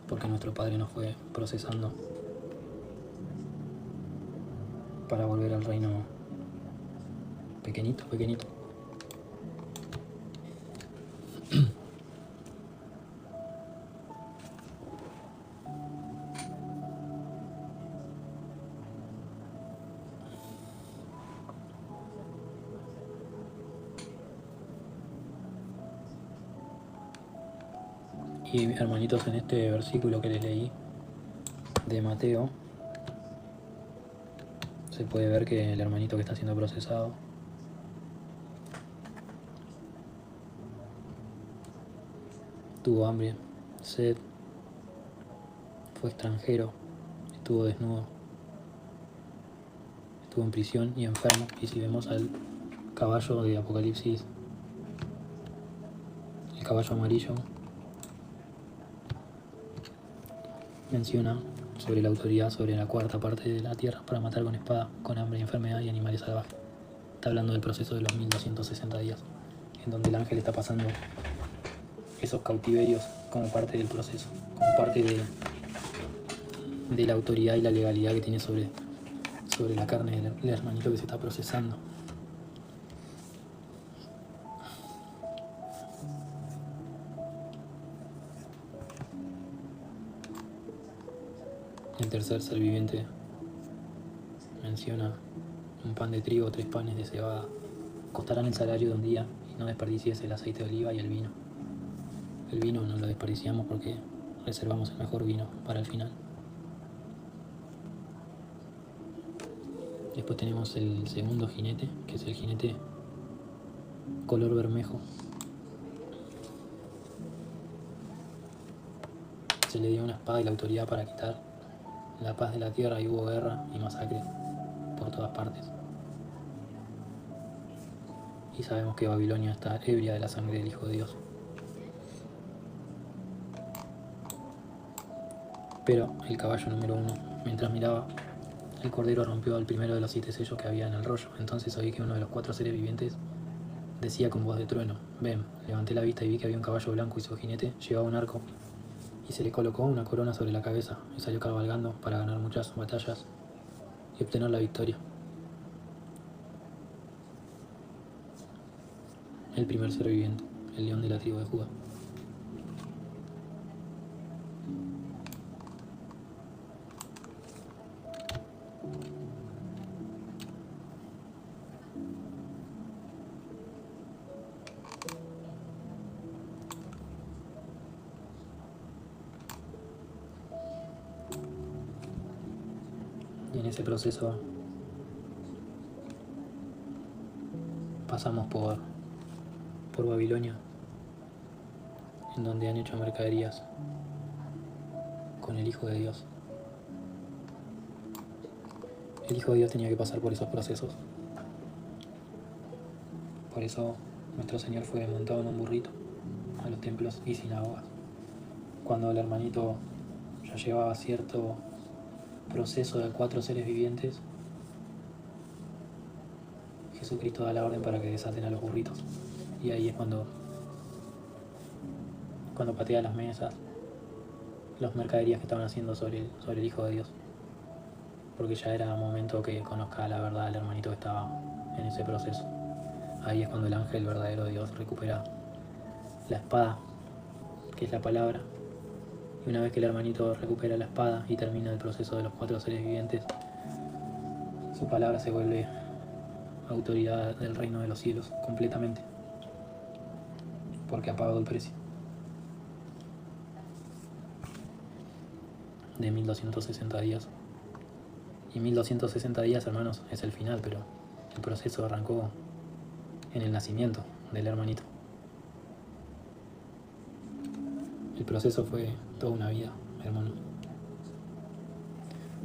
porque nuestro Padre nos fue procesando para volver al reino pequeñito. Y hermanitos, en este versículo que les leí de Mateo, se puede ver que el hermanito que está siendo procesado tuvo hambre, sed, fue extranjero, estuvo desnudo, estuvo en prisión y enfermo. Y si vemos al caballo de Apocalipsis, el caballo amarillo, menciona sobre la autoridad sobre la 4ª parte de la tierra para matar con espada, con hambre, enfermedad y animales salvajes. Está hablando del proceso de los 1260 días, en donde el ángel está pasando esos cautiverios como parte del proceso, como parte de la autoridad y la legalidad que tiene sobre la carne del hermanito que se está procesando. El tercer ser viviente menciona: un pan de trigo, 3 panes de cebada costarán el salario de un día, y no desperdicies el aceite de oliva y el vino. El vino no lo desperdiciamos porque reservamos el mejor vino para el final. Después tenemos el segundo jinete, que es el jinete color bermejo. Se le dio una espada y la autoridad para quitar la paz de la tierra, y hubo guerra y masacre por todas partes. Y sabemos que Babilonia está ebria de la sangre del Hijo de Dios. Pero el caballo número 1, mientras miraba, el cordero rompió el primero de los 7 sellos que había en el rollo. Entonces oí que uno de los 4 seres vivientes decía con voz de trueno: ven. Levanté la vista y vi que había un caballo blanco y su jinete llevaba un arco, y se le colocó una corona sobre la cabeza, y salió cabalgando para ganar muchas batallas y obtener la victoria. El primer ser viviente, el león de la tribu de Judá. Y en ese proceso pasamos por Babilonia, en donde han hecho mercaderías con el Hijo de Dios. El Hijo de Dios tenía que pasar por esos procesos. Por eso nuestro Señor fue montado en un burrito a los templos y sinagogas. Cuando el hermanito ya llevaba cierto proceso de 4 seres vivientes, Jesucristo da la orden para que desaten a los burritos. Y ahí es cuando patea las mesas, las mercaderías que estaban haciendo sobre el Hijo de Dios. Porque ya era momento que conozca la verdad el hermanito que estaba en ese proceso. Ahí es cuando el ángel verdadero de Dios recupera la espada, que es la palabra. Y una vez que el hermanito recupera la espada y termina el proceso de los 4 seres vivientes, su palabra se vuelve autoridad del reino de los cielos completamente, porque ha pagado el precio de 1260 días. Y 1260 días, hermanos, es el final, pero el proceso arrancó en el nacimiento del hermanito. El proceso fue toda una vida, hermano.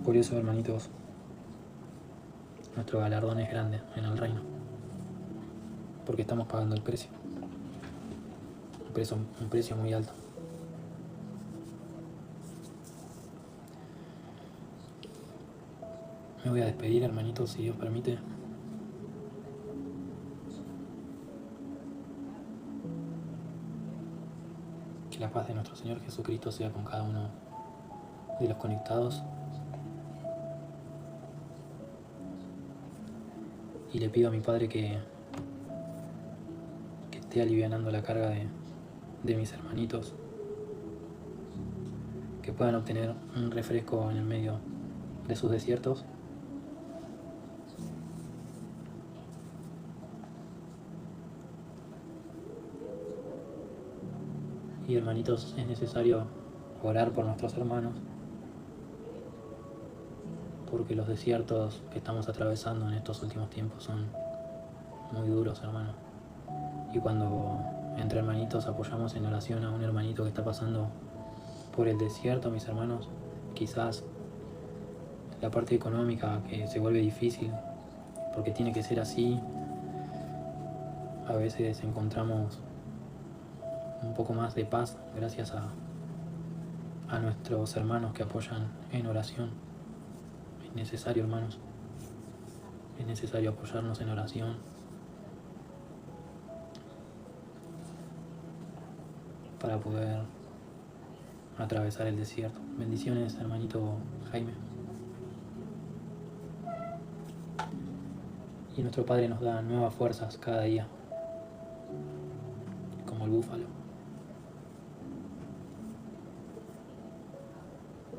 Por eso, hermanitos, nuestro galardón es grande en el reino, porque estamos pagando el precio. Un precio muy alto. Me voy a despedir, hermanitos, si Dios permite. Que la paz de nuestro Señor Jesucristo sea con cada uno de los conectados. Y le pido a mi Padre que esté alivianando la carga de mis hermanitos, que puedan obtener un refresco en el medio de sus desiertos. Y hermanitos, es necesario orar por nuestros hermanos, porque los desiertos que estamos atravesando en estos últimos tiempos son muy duros, hermano. Y cuando entre hermanitos apoyamos en oración a un hermanito que está pasando por el desierto, mis hermanos, quizás la parte económica que se vuelve difícil, porque tiene que ser así, a veces encontramos un poco más de paz gracias a nuestros hermanos que apoyan en oración. Es necesario, hermanos, es necesario apoyarnos en oración. para poder atravesar el desierto. Bendiciones, hermanito Jaime. Y nuestro Padre nos da nuevas fuerzas cada día, como el búfalo.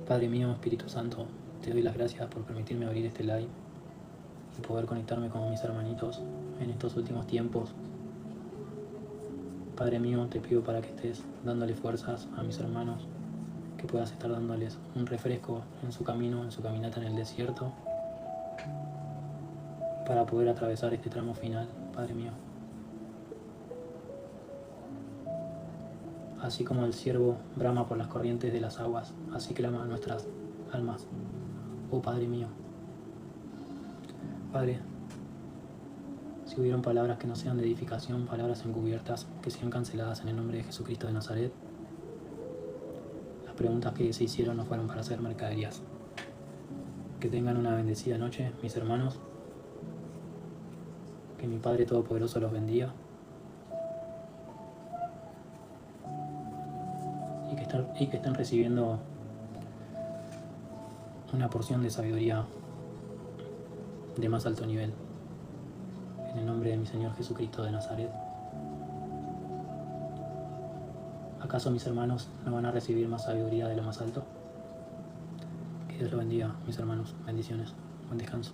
Padre mío, Espíritu Santo, te doy las gracias por permitirme abrir este live y poder conectarme con mis hermanitos en estos últimos tiempos. Padre mío, te pido para que estés dándole fuerzas a mis hermanos, que puedas estar dándoles un refresco en su camino, en su caminata en el desierto, para poder atravesar este tramo final, Padre mío. Así como el ciervo brama por las corrientes de las aguas, así claman nuestras almas. Oh Padre mío. Padre, si hubieron palabras que no sean de edificación, palabras encubiertas, que sean canceladas en el nombre de Jesucristo de Nazaret. Las preguntas que se hicieron no fueron para hacer mercaderías. Que tengan una bendecida noche, mis hermanos. Que mi Padre Todopoderoso los bendiga. Y que estén recibiendo una porción de sabiduría de más alto nivel. En el nombre de mi Señor Jesucristo de Nazaret. ¿Acaso mis hermanos no van a recibir más sabiduría de lo más alto? Que Dios los bendiga, mis hermanos. Bendiciones. Buen descanso.